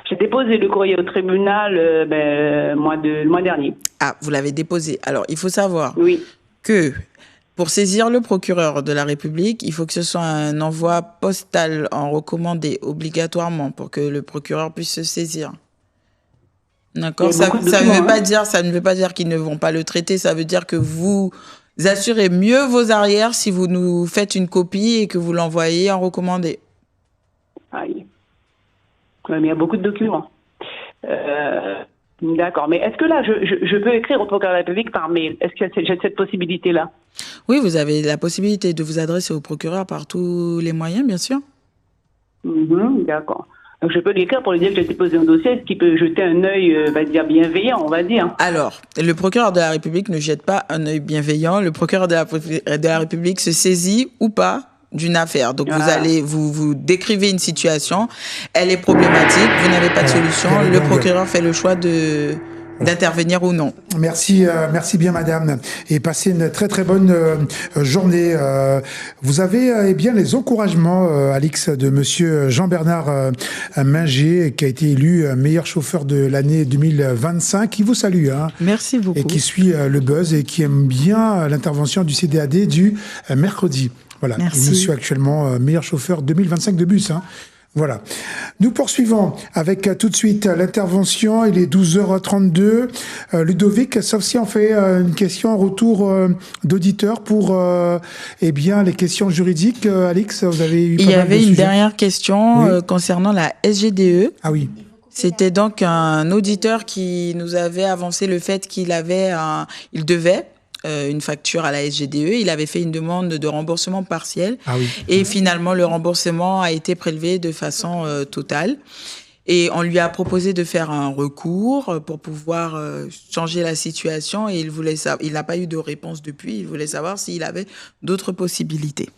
Speaker 18: J'ai déposé le courrier au tribunal le mois dernier.
Speaker 16: Ah, vous l'avez déposé. Alors, il faut savoir que pour saisir le procureur de la République, il faut que ce soit un envoi postal en recommandé obligatoirement pour que le procureur puisse se saisir. D'accord ? Ça ne veut pas dire qu'ils ne vont pas le traiter, ça veut dire que vous assurez mieux vos arrières si vous nous faites une copie et que vous l'envoyez en recommandé.
Speaker 18: Aïe. Mais il y a beaucoup de documents. D'accord. Mais est-ce que là, je peux écrire au procureur de la République par mail ? Est-ce que j'ai cette possibilité-là ?
Speaker 16: Oui, vous avez la possibilité de vous adresser au procureur par tous les moyens, bien sûr.
Speaker 18: D'accord. Donc, je peux lui écrire pour lui dire que j'ai déposé un dossier, est-ce qu'il peut jeter un œil, bienveillant, on va dire.
Speaker 16: Alors, le procureur de la République ne jette pas un œil bienveillant. Le procureur de la République se saisit ou pas d'une affaire. Donc, vous décrivez une situation, elle est problématique, vous n'avez pas de solution, le procureur fait le choix d'intervenir ou non.
Speaker 1: Merci bien madame, et passez une très très bonne journée. Vous avez bien les encouragements, Alix, de monsieur Jean-Bernard Minger, qui a été élu meilleur chauffeur de l'année 2025, qui vous salue.
Speaker 16: Merci beaucoup.
Speaker 1: Et qui suit le buzz et qui aime bien l'intervention du CDAD du mercredi. Voilà,
Speaker 16: merci.
Speaker 1: Il nous suit actuellement meilleur chauffeur 2025 de bus. Voilà. Nous poursuivons avec tout de suite l'intervention. Il est 12h32. Ludovic, sauf si on fait une question en retour d'auditeurs pour les questions juridiques. Alix, vous avez eu
Speaker 16: Il y avait une dernière question concernant la SGDE.
Speaker 1: Ah oui.
Speaker 16: C'était donc un auditeur qui nous avait avancé le fait qu'il devait une facture à la SGDE. Il avait fait une demande de remboursement partiel.
Speaker 1: Ah oui.
Speaker 16: Et finalement, le remboursement a été prélevé de façon totale. Et on lui a proposé de faire un recours pour pouvoir changer la situation. Et il n'a pas eu de réponse depuis. Il voulait savoir s'il avait d'autres possibilités.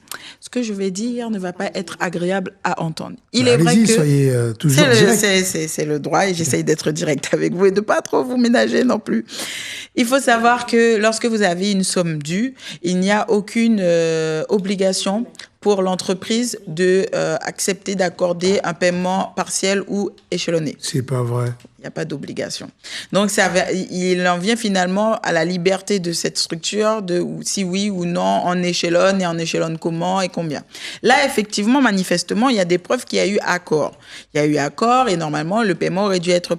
Speaker 16: Ce que je vais dire ne va pas être agréable à entendre. Il est vrai que
Speaker 1: soyez toujours direct.
Speaker 16: C'est le droit et j'essaye d'être direct avec vous et de pas trop vous ménager non plus. Il faut savoir que lorsque vous avez une somme due, il n'y a aucune obligation pour l'entreprise de accepter d'accorder un paiement partiel ou échelonné.
Speaker 1: C'est pas vrai.
Speaker 16: Il n'y a pas d'obligation. Donc, il en vient finalement à la liberté de cette structure de si oui ou non on échelonne et on échelonne comment et combien. Là, effectivement, manifestement, il y a des preuves qu'il y a eu accord. Il y a eu accord et normalement, le paiement aurait dû être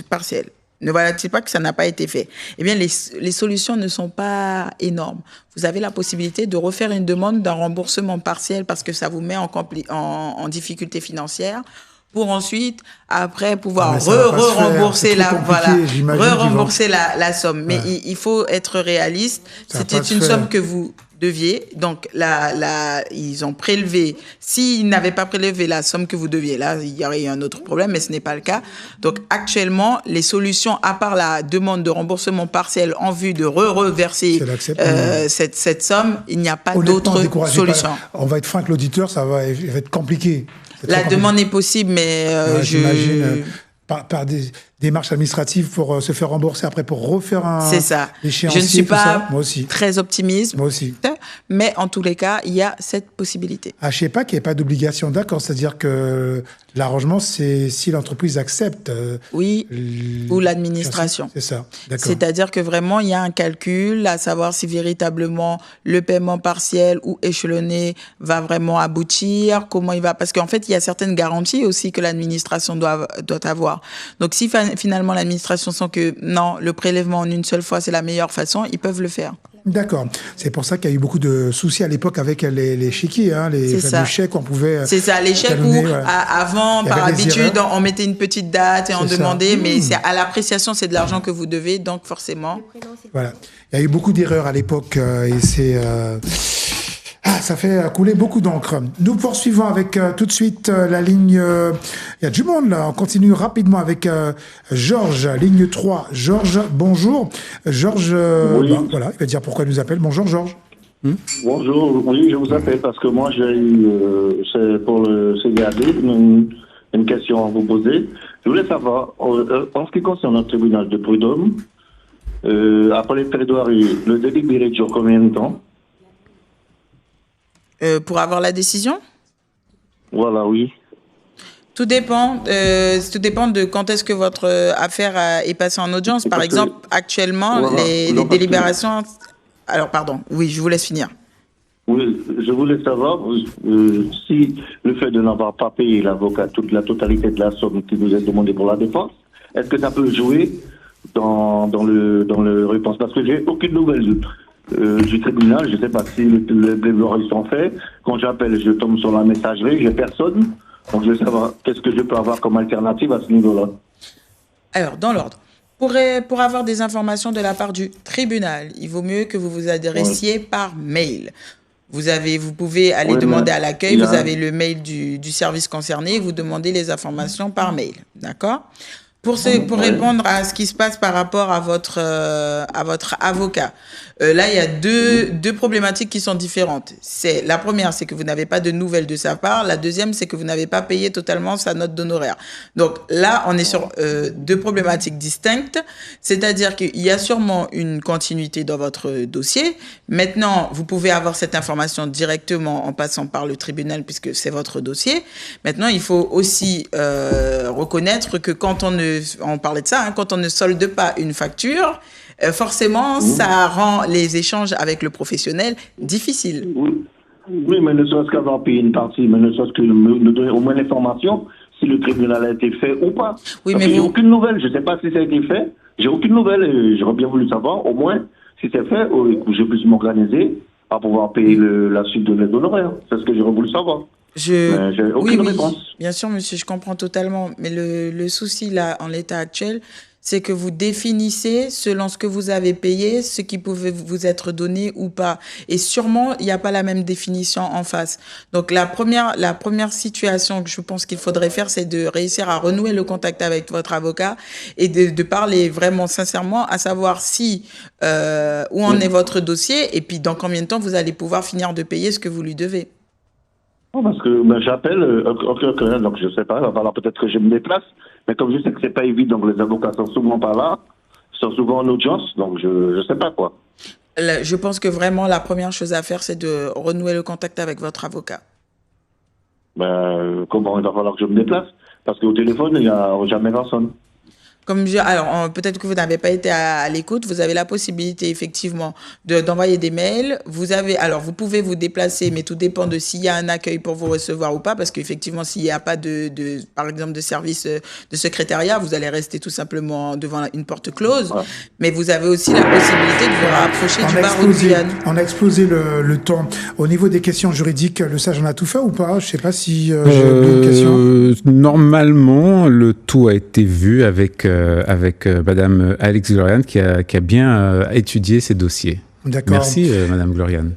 Speaker 16: partiel. Ne voilà-t-il pas que ça n'a pas été fait ? Eh bien, les solutions ne sont pas énormes. Vous avez la possibilité de refaire une demande d'un remboursement partiel parce que ça vous met en difficulté financière pour ensuite, après, pouvoir rembourser la somme. Mais il faut être réaliste. C'était une somme que vous deviez. Donc, ils ont prélevé. S'ils n'avaient pas prélevé la somme que vous deviez, là, il y aurait eu un autre problème, mais ce n'est pas le cas. Donc, actuellement, les solutions, à part la demande de remboursement partiel en vue de reverser cette somme, il n'y a pas d'autres solutions.
Speaker 1: On va être franc avec l'auditeur, ça va être compliqué.
Speaker 16: La demande est possible, mais
Speaker 1: j'imagine par des démarches administratives pour se faire rembourser après pour refaire un échéancier.
Speaker 16: Je ne suis pas
Speaker 1: Moi aussi.
Speaker 16: très optimiste.
Speaker 1: Moi aussi.
Speaker 16: Mais en tous les cas, il y a cette possibilité.
Speaker 1: Je ne sais pas qu'il n'y ait pas d'obligation, d'accord. C'est-à-dire que l'arrangement, c'est si l'entreprise accepte.
Speaker 16: Oui, ou l'administration.
Speaker 1: C'est ça, d'accord.
Speaker 16: C'est-à-dire que vraiment, il y a un calcul à savoir si véritablement le paiement partiel ou échelonné va vraiment aboutir, comment il va. Parce qu'en fait, il y a certaines garanties aussi que l'administration doit avoir. Donc, si finalement l'administration sent que non, le prélèvement en une seule fois, c'est la meilleure façon, ils peuvent le faire.
Speaker 1: D'accord. C'est pour ça qu'il y a eu beaucoup de soucis à l'époque avec les chéquiers, les fameux chèques qu'on pouvait.
Speaker 16: C'est ça, les chèques où avant, par habitude, on mettait une petite date et on demandait, mais c'est à l'appréciation, c'est de l'argent que vous devez, donc forcément.
Speaker 1: Voilà. Il y a eu beaucoup d'erreurs à l'époque et c'est. Ça fait couler beaucoup d'encre. Nous poursuivons avec tout de suite la ligne... Il y a du monde là. On continue rapidement avec Georges, ligne 3. Georges, bonjour. Georges, voilà, il va dire pourquoi il nous appelle. Bonjour Georges.
Speaker 19: Bonjour, oui, je vous appelle parce que moi j'ai eu, c'est pour le CGAD, une question à vous poser. Je voulais savoir, en ce qui concerne le tribunal de prud'homme, après les plaidoiries, le délibéré dure combien de temps?
Speaker 16: Pour avoir la décision?
Speaker 19: Voilà, oui.
Speaker 16: Tout dépend de quand est-ce que votre affaire est passée en audience. Par exemple, actuellement, voilà, les délibérations... Alors, pardon, oui, je vous laisse finir.
Speaker 19: Oui, je voulais savoir si le fait de n'avoir pas payé l'avocat toute la totalité de la somme qui nous est demandée pour la défense, est-ce que ça peut jouer dans le réponse? Parce que j'ai aucune nouvelle du tribunal, je ne sais pas si les plaidoiries sont faits. Quand j'appelle, je tombe sur la messagerie, j'ai personne. Donc je veux savoir qu'est-ce que je peux avoir comme alternative à ce niveau-là.
Speaker 16: Alors, dans l'ordre. Pour avoir des informations de la part du tribunal, il vaut mieux que vous vous adressiez par mail. Vous pouvez aller demander à l'accueil, vous avez le mail du service concerné, vous demandez les informations par mail. D'accord ? Pour répondre à ce qui se passe par rapport à votre avocat, là, il y a deux problématiques qui sont différentes. La première, c'est que vous n'avez pas de nouvelles de sa part. La deuxième, c'est que vous n'avez pas payé totalement sa note d'honoraires. Donc là, on est sur deux problématiques distinctes. C'est-à-dire qu'il y a sûrement une continuité dans votre dossier. Maintenant, vous pouvez avoir cette information directement en passant par le tribunal puisque c'est votre dossier. Maintenant, il faut aussi reconnaître que quand on parlait de ça, quand on ne solde pas une facture, forcément, ça rend les échanges avec le professionnel difficiles.
Speaker 19: Oui, mais ne serait-ce qu'avoir payé une partie, mais ne serait-ce que nous donner au moins l'information si le tribunal a été fait ou pas. Oui, mais j'ai aucune nouvelle. Je ne sais pas si ça a été fait. J'ai aucune nouvelle et j'aurais bien voulu savoir, au moins, si c'est fait, que je puisse m'organiser à pouvoir payer la suite de l'aide d'honoraires. C'est ce que j'aurais voulu savoir. J'ai aucune réponse.
Speaker 16: Bien sûr, monsieur, je comprends totalement. Mais le souci, là, en l'état actuel, c'est que vous définissez, selon ce que vous avez payé, ce qui pouvait vous être donné ou pas. Et sûrement, il n'y a pas la même définition en face. Donc, la première situation que je pense qu'il faudrait faire, c'est de réussir à renouer le contact avec votre avocat et de parler vraiment sincèrement, à savoir où en est votre dossier et puis dans combien de temps vous allez pouvoir finir de payer ce que vous lui devez.
Speaker 19: Parce que j'appelle, donc je ne sais pas, alors peut-être que je me déplace, mais comme je sais que c'est pas évident, donc les avocats sont souvent pas là, sont souvent en audience, donc je ne sais pas quoi.
Speaker 16: Je pense que vraiment la première chose à faire, c'est de renouer le contact avec votre avocat.
Speaker 19: Comment il va falloir que je me déplace? Parce qu'au téléphone, il n'y a jamais personne.
Speaker 16: Alors, peut-être que vous n'avez pas été à l'écoute. Vous avez la possibilité, effectivement, d'envoyer des mails. Vous pouvez vous déplacer, mais tout dépend de s'il y a un accueil pour vous recevoir ou pas. Parce qu'effectivement, s'il n'y a pas par exemple, de service de secrétariat, vous allez rester tout simplement devant une porte close. Ouais. Mais vous avez aussi la possibilité de vous rapprocher du barreau de Guyane.
Speaker 1: On a explosé le temps. Au niveau des questions juridiques, le sage en a tout fait ou pas? Je ne sais pas si j'ai oublié une question.
Speaker 20: Normalement, le tout a été vu avec Madame Alix Gloriane qui a bien étudié ces dossiers.
Speaker 1: D'accord.
Speaker 20: Merci Madame Gloriane.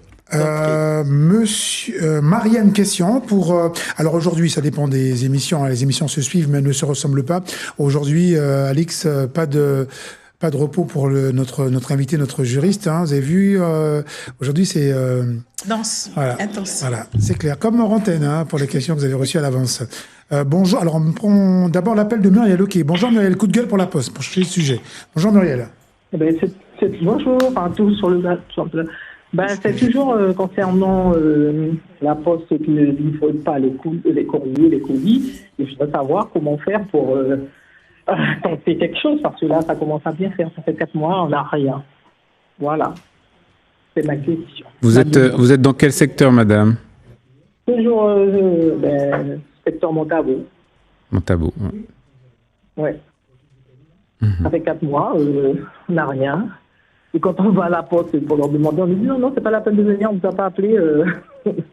Speaker 1: Marianne, question pour... alors aujourd'hui, ça dépend des émissions. Les émissions se suivent, mais elles ne se ressemblent pas. Aujourd'hui, Alix, pas de repos pour notre invité, notre juriste. Vous avez vu, aujourd'hui, c'est...
Speaker 16: dense, intense.
Speaker 1: Voilà, c'est clair. Comme Antenne, pour les questions que vous avez reçues à l'avance. Bonjour, alors on prend d'abord l'appel de Muriel. Ok, bonjour Muriel, coup de gueule pour la Poste, pour changer le sujet. Bonjour Muriel.
Speaker 21: Bonjour à tous sur le... c'est toujours concernant la Poste qui ne livre pas les courriers, les colis. Et je voudrais savoir comment faire pour tenter quelque chose, parce que là, ça commence à bien faire. Ça fait 4 mois, on n'a rien. Voilà. C'est ma question.
Speaker 20: Vous êtes dans quel secteur, madame?
Speaker 21: Toujours secteur Montabo.
Speaker 20: Montabo,
Speaker 21: ouais. Ça fait 4 mois, on n'a rien. Et quand on va à la poste pour leur demander, on nous dit non, c'est pas la peine de venir, on ne vous a pas appelé,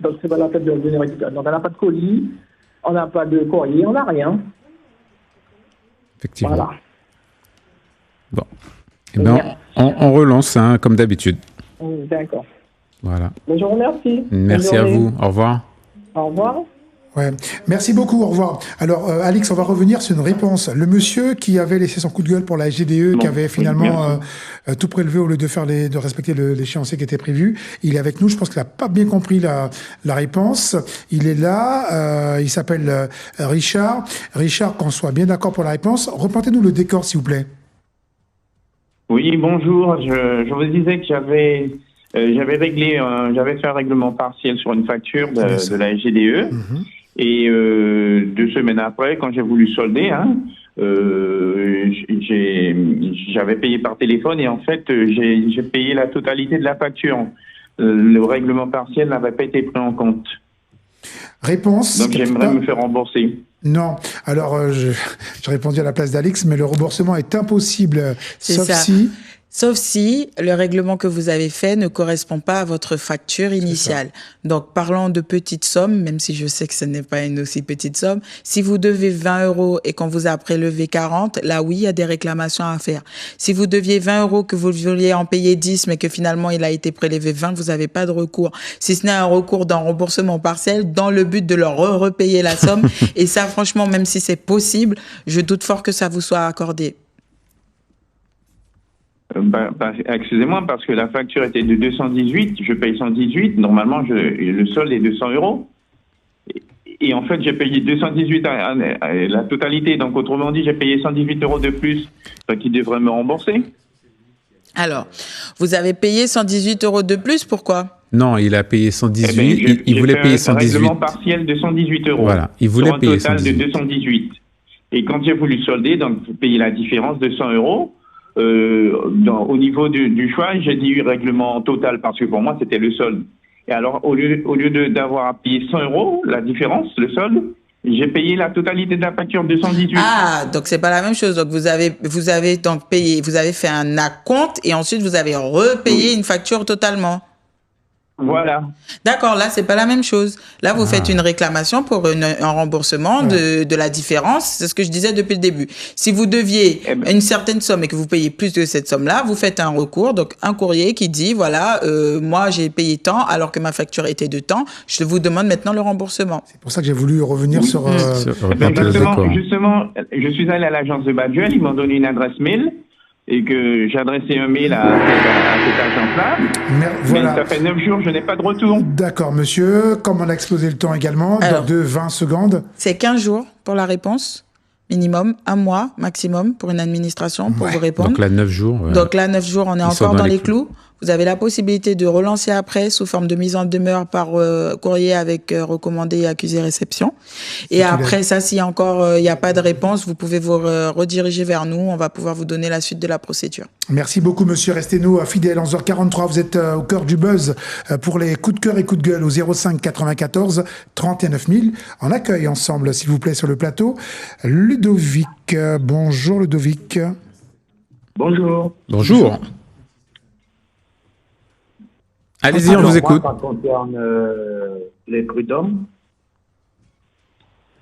Speaker 21: donc c'est pas la peine de venir récupérer. Donc on n'a pas de colis, on n'a pas de courrier, on n'a rien.
Speaker 20: Effectivement.
Speaker 21: Voilà.
Speaker 20: Bon. Eh ben, on relance, hein, comme d'habitude.
Speaker 21: D'accord.
Speaker 20: Voilà.
Speaker 21: Ben, je vous remercie.
Speaker 20: Merci à vous. Au revoir.
Speaker 21: Au revoir.
Speaker 1: Ouais. Merci beaucoup, au revoir. Alors, Alix, on va revenir sur une réponse. Le monsieur qui avait laissé son coup de gueule pour la SGDE, qui avait finalement tout prélevé au lieu de respecter l'échéancier qui était prévu, il est avec nous. Je pense qu'il n'a pas bien compris la réponse. Il est là, il s'appelle Richard. Richard, qu'on soit bien d'accord pour la réponse, représentez-nous le décor, s'il vous plaît.
Speaker 2: Oui, bonjour. Je vous disais que j'avais fait un règlement partiel sur une facture de la SGDE. Et 2 semaines après, quand j'ai voulu solder, j'avais payé par téléphone et en fait, j'ai payé la totalité de la facture. Le règlement partiel n'avait pas été pris en compte.
Speaker 1: Réponse.
Speaker 2: Donc j'aimerais me faire rembourser.
Speaker 1: Non. Alors, j'ai répondu à la place d'Alix, mais le remboursement est impossible,
Speaker 16: Sauf si le règlement que vous avez fait ne correspond pas à votre facture initiale. Donc, parlons de petites sommes, même si je sais que ce n'est pas une aussi petite somme. Si vous devez 20 € et qu'on vous a prélevé 40, là, oui, il y a des réclamations à faire. Si vous deviez 20 € que vous vouliez en payer 10, mais que finalement, il a été prélevé 20, vous n'avez pas de recours. Si ce n'est un recours d'un remboursement partiel, dans le but de leur repayer la somme. Et ça, franchement, même si c'est possible, je doute fort que ça vous soit accordé.
Speaker 2: Excusez-moi, parce que la facture était de 218, je paye 118, normalement le solde est de 100 €. Et en fait, j'ai payé 218 la totalité, donc autrement dit, j'ai payé 118 € de plus, donc il devrait me rembourser.
Speaker 16: Alors, vous avez payé 118 € de plus, pourquoi ?
Speaker 20: Non, il a payé 118, il voulait payer 118.
Speaker 2: Un règlement partiel de 118 €.
Speaker 20: Voilà, il voulait payer 118.
Speaker 2: Sur un total de 218. Et quand j'ai voulu solder, donc payer la différence de 100 €, au niveau du choix, j'ai dit règlement total parce que pour moi c'était le solde. Et alors au lieu d'avoir à payer 100 €, la différence, le solde, j'ai payé la totalité de la facture de 118.
Speaker 16: Ah, donc c'est pas la même chose. Donc vous avez donc payé, vous avez fait un acompte et ensuite vous avez repayé une facture totalement.
Speaker 2: Voilà.
Speaker 16: D'accord, là, c'est pas la même chose. Là, vous faites une réclamation pour un remboursement de la différence. C'est ce que je disais depuis le début. Si vous deviez une certaine somme et que vous payez plus de cette somme-là, vous faites un recours, donc un courrier qui dit, voilà, moi, j'ai payé tant alors que ma facture était de tant. Je vous demande maintenant le remboursement.
Speaker 1: C'est pour ça que j'ai voulu revenir sur...
Speaker 2: Justement, je suis allé à l'agence de Baduel, ils m'ont donné une adresse mail. Et que j'ai adressé un mail à cette agence-là. Mais ça fait 9 jours, je n'ai pas de retour.
Speaker 1: D'accord, monsieur. Comme on a explosé le temps également, de 20 secondes.
Speaker 16: C'est 15 jours pour la réponse, minimum, 1 mois maximum pour une administration pour vous répondre.
Speaker 20: Donc là, 9 jours.
Speaker 16: Donc là, 9 jours, on est encore dans les clous. Vous avez la possibilité de relancer après sous forme de mise en demeure par courrier avec recommandé et accusé réception. Et après ça, s'il y a encore il n'y a pas de réponse, vous pouvez vous rediriger vers nous. On va pouvoir vous donner la suite de la procédure.
Speaker 1: Merci beaucoup, monsieur. Restez-nous fidèles. 11h43, vous êtes au cœur du buzz pour les coups de cœur et coups de gueule au 05 94 31 9000. On accueille ensemble, s'il vous plaît, sur le plateau, Ludovic. Bonjour, Ludovic.
Speaker 22: Bonjour.
Speaker 20: Bonjour. Allez-y, on vous écoute.
Speaker 22: Moi, ça concerne les prud'hommes.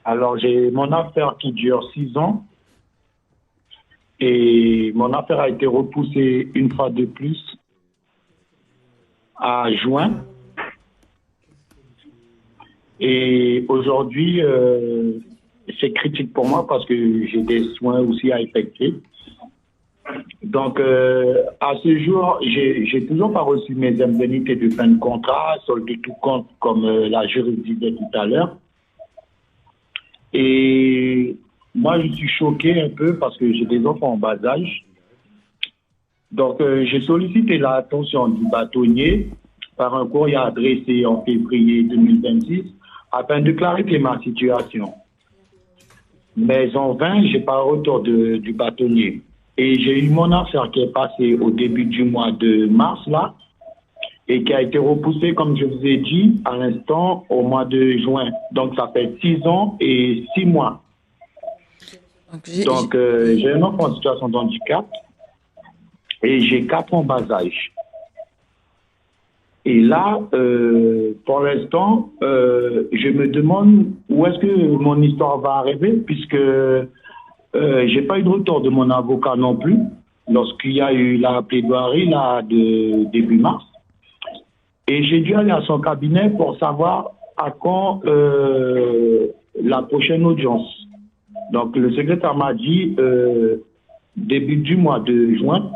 Speaker 22: Alors, j'ai mon affaire qui dure 6 ans. Et mon affaire a été repoussée une fois de plus à juin. Et aujourd'hui, c'est critique pour moi parce que j'ai des soins aussi à effectuer. Donc, à ce jour, j'ai toujours pas reçu mes indemnités de fin de contrat, solde de tout compte, comme la juriste disait tout à l'heure. Et moi, je suis choqué un peu parce que j'ai des enfants en bas âge. Donc, j'ai sollicité l'attention du bâtonnier par un courrier adressé en février 2026 afin de clarifier ma situation. Mais en vain, j'ai pas retour du bâtonnier. Et j'ai eu mon affaire qui est passée au début du mois de mars, là, et qui a été repoussée, comme je vous ai dit, à l'instant, au mois de juin. Donc, ça fait 6 ans et 6 mois. Donc, j'ai un enfant en situation de handicap. et j'ai 4 en bas âge. Et là, pour l'instant, je me demande où est-ce que mon histoire va arriver, puisque j'ai pas eu de retour de mon avocat non plus, lorsqu'il y a eu la plaidoirie là, de début mars. Et j'ai dû aller à son cabinet pour savoir à quand la prochaine audience. Donc le secrétaire m'a dit début du mois de juin,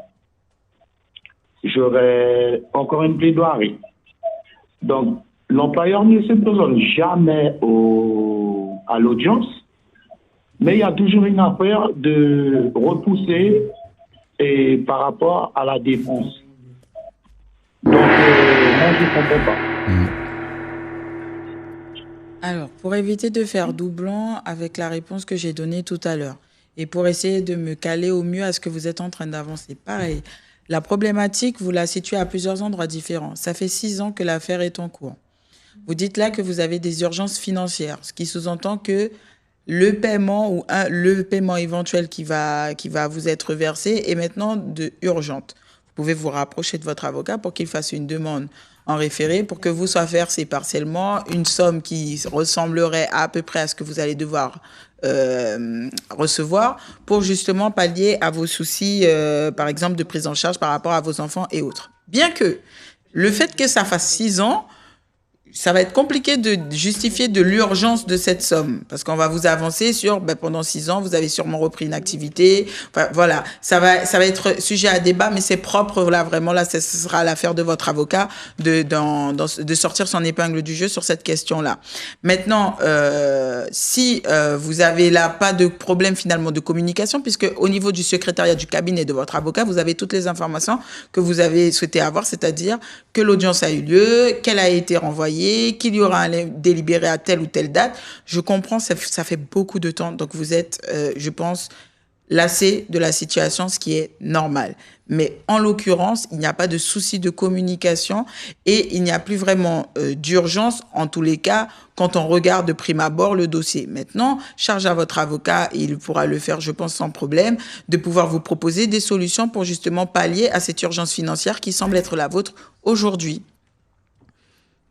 Speaker 22: j'aurai encore une plaidoirie. Donc l'employeur ne se présente jamais à l'audience, mais il y a toujours une affaire de repousser et par rapport à la défense. Donc moi je ne comprends pas.
Speaker 16: Alors, pour éviter de faire doublon avec la réponse que j'ai donnée tout à l'heure et pour essayer de me caler au mieux à ce que vous êtes en train d'avancer, pareil, la problématique, vous la situez à plusieurs endroits différents. Ça fait 6 ans que l'affaire est en cours. Vous dites là que vous avez des urgences financières, ce qui sous-entend que le paiement ou le paiement éventuel qui va vous être versé est maintenant urgente. Vous pouvez vous rapprocher de votre avocat pour qu'il fasse une demande en référé pour que vous soit versé partiellement une somme qui ressemblerait à peu près à ce que vous allez devoir recevoir pour justement pallier à vos soucis, par exemple, de prise en charge par rapport à vos enfants et autres. Bien que le fait que ça fasse 6 ans, ça va être compliqué de justifier de l'urgence de cette somme parce qu'on va vous avancer sur pendant 6 ans, vous avez sûrement repris une activité. Enfin, voilà, ça va être sujet à débat, mais c'est propre là vraiment là, ce sera l'affaire de votre avocat de sortir son épingle du jeu sur cette question-là. Maintenant, si vous avez là pas de problème finalement de communication, puisque au niveau du secrétariat du cabinet de votre avocat, vous avez toutes les informations que vous avez souhaité avoir, c'est-à-dire que l'audience a eu lieu, qu'elle a été renvoyée, qu'il y aura un délibéré à telle ou telle date. Je comprends, ça fait beaucoup de temps. Donc, vous êtes, je pense, lassé de la situation, ce qui est normal. Mais en l'occurrence, il n'y a pas de souci de communication et il n'y a plus vraiment d'urgence, en tous les cas, quand on regarde de prime abord le dossier. Maintenant, charge à votre avocat, et il pourra le faire, je pense, sans problème, de pouvoir vous proposer des solutions pour justement pallier à cette urgence financière qui semble être la vôtre aujourd'hui.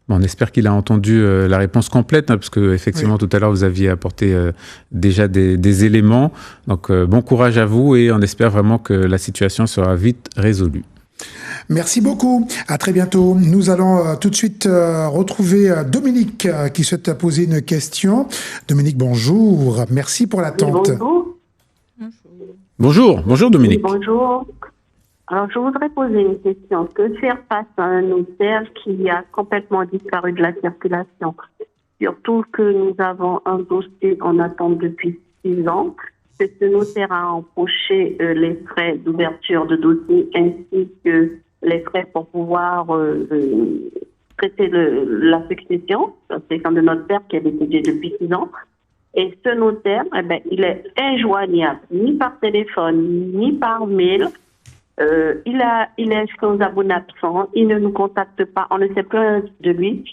Speaker 20: Bon, on espère qu'il a entendu la réponse complète, parce que effectivement, tout à l'heure, vous aviez apporté déjà des éléments. Donc, bon courage à vous et on espère vraiment que la situation sera vite résolue.
Speaker 1: Merci beaucoup. À très bientôt. Nous allons tout de suite retrouver Dominique qui souhaite poser une question. Dominique, bonjour. Merci pour l'attente.
Speaker 20: Bonjour. Bonjour Dominique.
Speaker 3: Oui, bonjour. Alors, je voudrais poser une question. Que faire face à un notaire qui a complètement disparu de la circulation? Surtout que nous avons un dossier en attente depuis 6 ans, que ce notaire a empoché les frais d'ouverture de dossier ainsi que les frais pour pouvoir traiter la succession. C'est comme de notre père qui a décédé depuis 6 ans. Et ce notaire, il est injoignable, ni par téléphone, ni par mail. Il est sans abonné absent, il ne nous contacte pas, on ne sait plus rien de lui,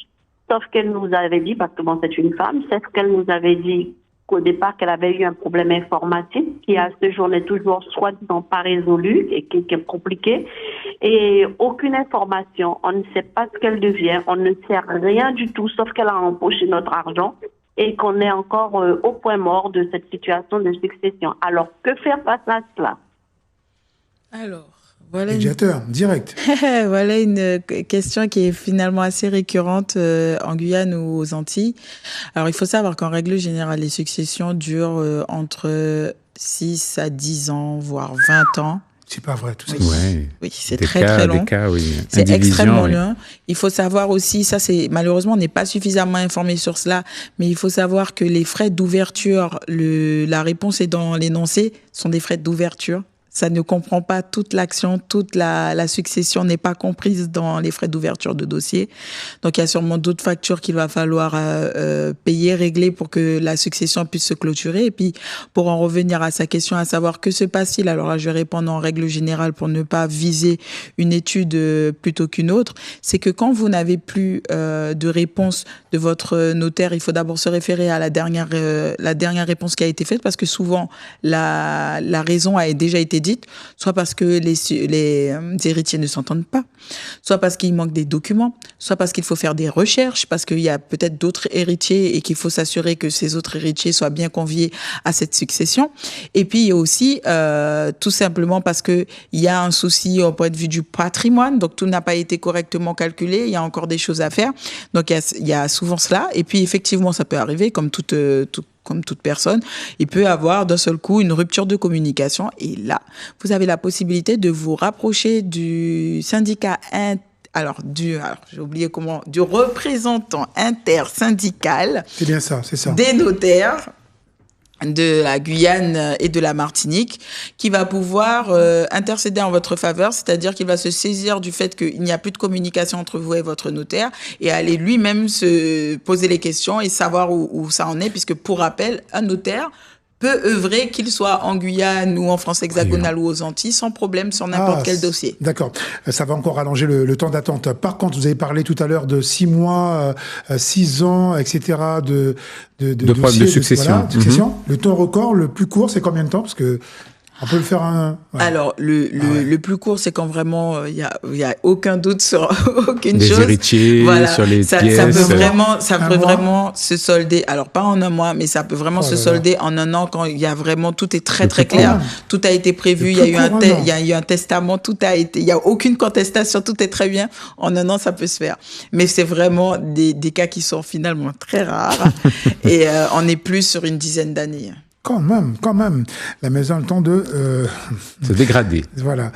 Speaker 3: sauf qu'elle nous avait dit, parce que bon, c'est une femme, c'est ce qu'elle nous avait dit qu'au départ, qu'elle avait eu un problème informatique qui à ce jour n'est toujours soi-disant pas résolu et qui est compliqué, et aucune information, on ne sait pas ce qu'elle devient, on ne sait rien du tout, sauf qu'elle a empoché notre argent et qu'on est encore au point mort de cette situation de succession. Alors, que faire face à cela?
Speaker 16: Alors, voilà
Speaker 1: médiateur, direct.
Speaker 16: Voilà une question qui est finalement assez récurrente en Guyane ou aux Antilles. Alors, il faut savoir qu'en règle générale, les successions durent entre 6 à 10 ans, voire 20 ans.
Speaker 1: C'est pas vrai, tout ça.
Speaker 20: Ouais.
Speaker 16: Oui, c'est très long. C'est extrêmement long. Il faut savoir aussi, ça c'est malheureusement on n'est pas suffisamment informé sur cela, mais il faut savoir que les frais d'ouverture, la réponse est dans l'énoncé, sont des frais d'ouverture. Ça ne comprend pas toute l'action, toute la succession n'est pas comprise dans les frais d'ouverture de dossier. Donc, il y a sûrement d'autres factures qu'il va falloir payer, régler pour que la succession puisse se clôturer. Et puis, pour en revenir à sa question, à savoir que se passe-t-il? Alors là, je vais répondre en règle générale pour ne pas viser une étude plutôt qu'une autre. C'est que quand vous n'avez plus de réponse de votre notaire, il faut d'abord se référer à la dernière réponse qui a été faite parce que souvent, la raison a déjà été dite. dites, soit parce que les héritiers ne s'entendent pas, soit parce qu'il manque des documents, soit parce qu'il faut faire des recherches, parce qu'il y a peut-être d'autres héritiers et qu'il faut s'assurer que ces autres héritiers soient bien conviés à cette succession. Et puis, il y a aussi tout simplement parce qu'il y a un souci au point de vue du patrimoine, donc tout n'a pas été correctement calculé, il y a encore des choses à faire. Donc, il y a souvent cela. Et puis, effectivement, ça peut arriver, comme toute personne, il peut avoir d'un seul coup une rupture de communication. Et là, vous avez la possibilité de vous rapprocher du syndicat j'ai oublié du représentant intersyndical.
Speaker 1: C'est bien ça, c'est ça.
Speaker 16: Des notaires de la Guyane et de la Martinique, qui va pouvoir intercéder en votre faveur, c'est-à-dire qu'il va se saisir du fait qu'il n'y a plus de communication entre vous et votre notaire et aller lui-même se poser les questions et savoir où ça en est, puisque pour rappel, un notaire peut œuvrer, qu'il soit en Guyane ou en France hexagonale ou aux Antilles, sans problème sur n'importe quel dossier.
Speaker 1: D'accord. Ça va encore allonger le temps d'attente. Par contre, vous avez parlé tout à l'heure de 6 mois, 6 ans, etc. de
Speaker 20: problèmes de succession.
Speaker 1: Voilà, succession. Le temps record, le plus court, c'est combien de temps? Parce que on peut le faire
Speaker 16: Alors, le plus court, c'est quand vraiment il y a aucun doute sur aucune chose.
Speaker 20: Les héritiers, sur les pièces.
Speaker 16: Ça peut vraiment se solder. Alors, pas en un mois, mais ça peut vraiment se solder en un an quand il y a vraiment, tout est très, très clair. Tout a été prévu. Il y a eu un testament. Il y a aucune contestation. Tout est très bien. En un an, ça peut se faire. Mais c'est vraiment des cas qui sont finalement très rares. Et on est plus sur une dizaine d'années.
Speaker 1: Quand même. La maison a le temps de
Speaker 20: se dégrader.
Speaker 1: Voilà,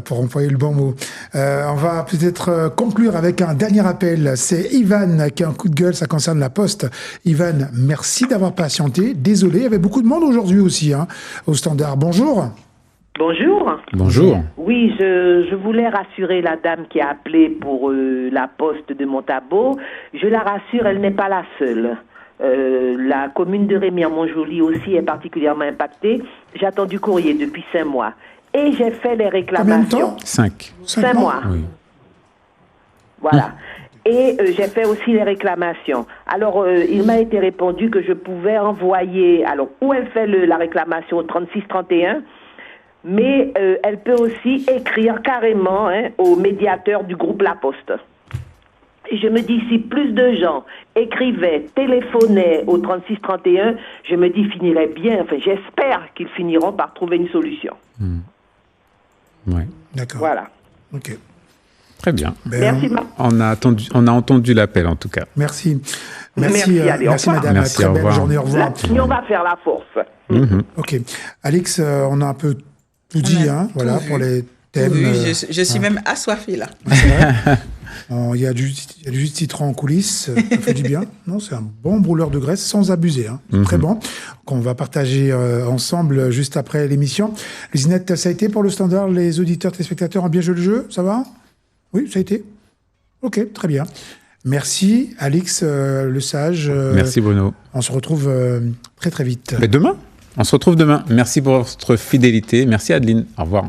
Speaker 1: pour employer le bon mot. On va peut-être conclure avec un dernier appel. C'est Ivan qui a un coup de gueule, ça concerne la Poste. Ivan, merci d'avoir patienté. Désolé, il y avait beaucoup de monde aujourd'hui aussi, au standard. Bonjour.
Speaker 7: Bonjour. Oui, je voulais rassurer la dame qui a appelé pour la Poste de Montabo. Je la rassure, elle n'est pas la seule. La commune de Rémière-Montjoly aussi est particulièrement impactée. J'attends du courrier depuis 5 mois. Et j'ai fait les réclamations.
Speaker 20: 5
Speaker 7: mois.
Speaker 20: Oui.
Speaker 7: Voilà. Et j'ai fait aussi les réclamations. Alors, il m'a été répondu que je pouvais envoyer... Alors, où elle fait la réclamation au 3631, mais elle peut aussi écrire carrément au médiateur du groupe La Poste. Et je me dis, si plus de gens écrivaient, téléphonaient au 3631, je me dis, finirait bien. Enfin, j'espère qu'ils finiront par trouver une solution.
Speaker 20: Oui.
Speaker 1: D'accord.
Speaker 7: Voilà.
Speaker 1: Ok.
Speaker 20: Très bien.
Speaker 7: Merci.
Speaker 20: On a entendu l'appel, en tout cas.
Speaker 1: Merci.
Speaker 7: Merci,
Speaker 1: madame.
Speaker 20: Merci,
Speaker 1: très
Speaker 20: au
Speaker 1: belle
Speaker 20: revoir.
Speaker 1: journée. Au revoir.
Speaker 7: On va faire la force.
Speaker 1: Ok. Alex, on a un peu tout dit, voilà, pour les thèmes.
Speaker 16: Oui, je suis même assoiffée, là.
Speaker 1: Il y a du jus de citron en coulisses, ça fait du bien. Non, c'est un bon brûleur de graisse sans abuser. C'est très bon. Qu'on va partager ensemble juste après l'émission. Zinette, ça a été pour le standard? Les auditeurs, téléspectateurs ont bien joué le jeu? Ça va? Oui, ça a été? Ok, très bien. Merci, Alix Le Sage.
Speaker 20: Merci, Bruno.
Speaker 1: On se retrouve très, très vite.
Speaker 20: Mais demain? On se retrouve demain. Merci pour votre fidélité. Merci, Adeline. Au revoir.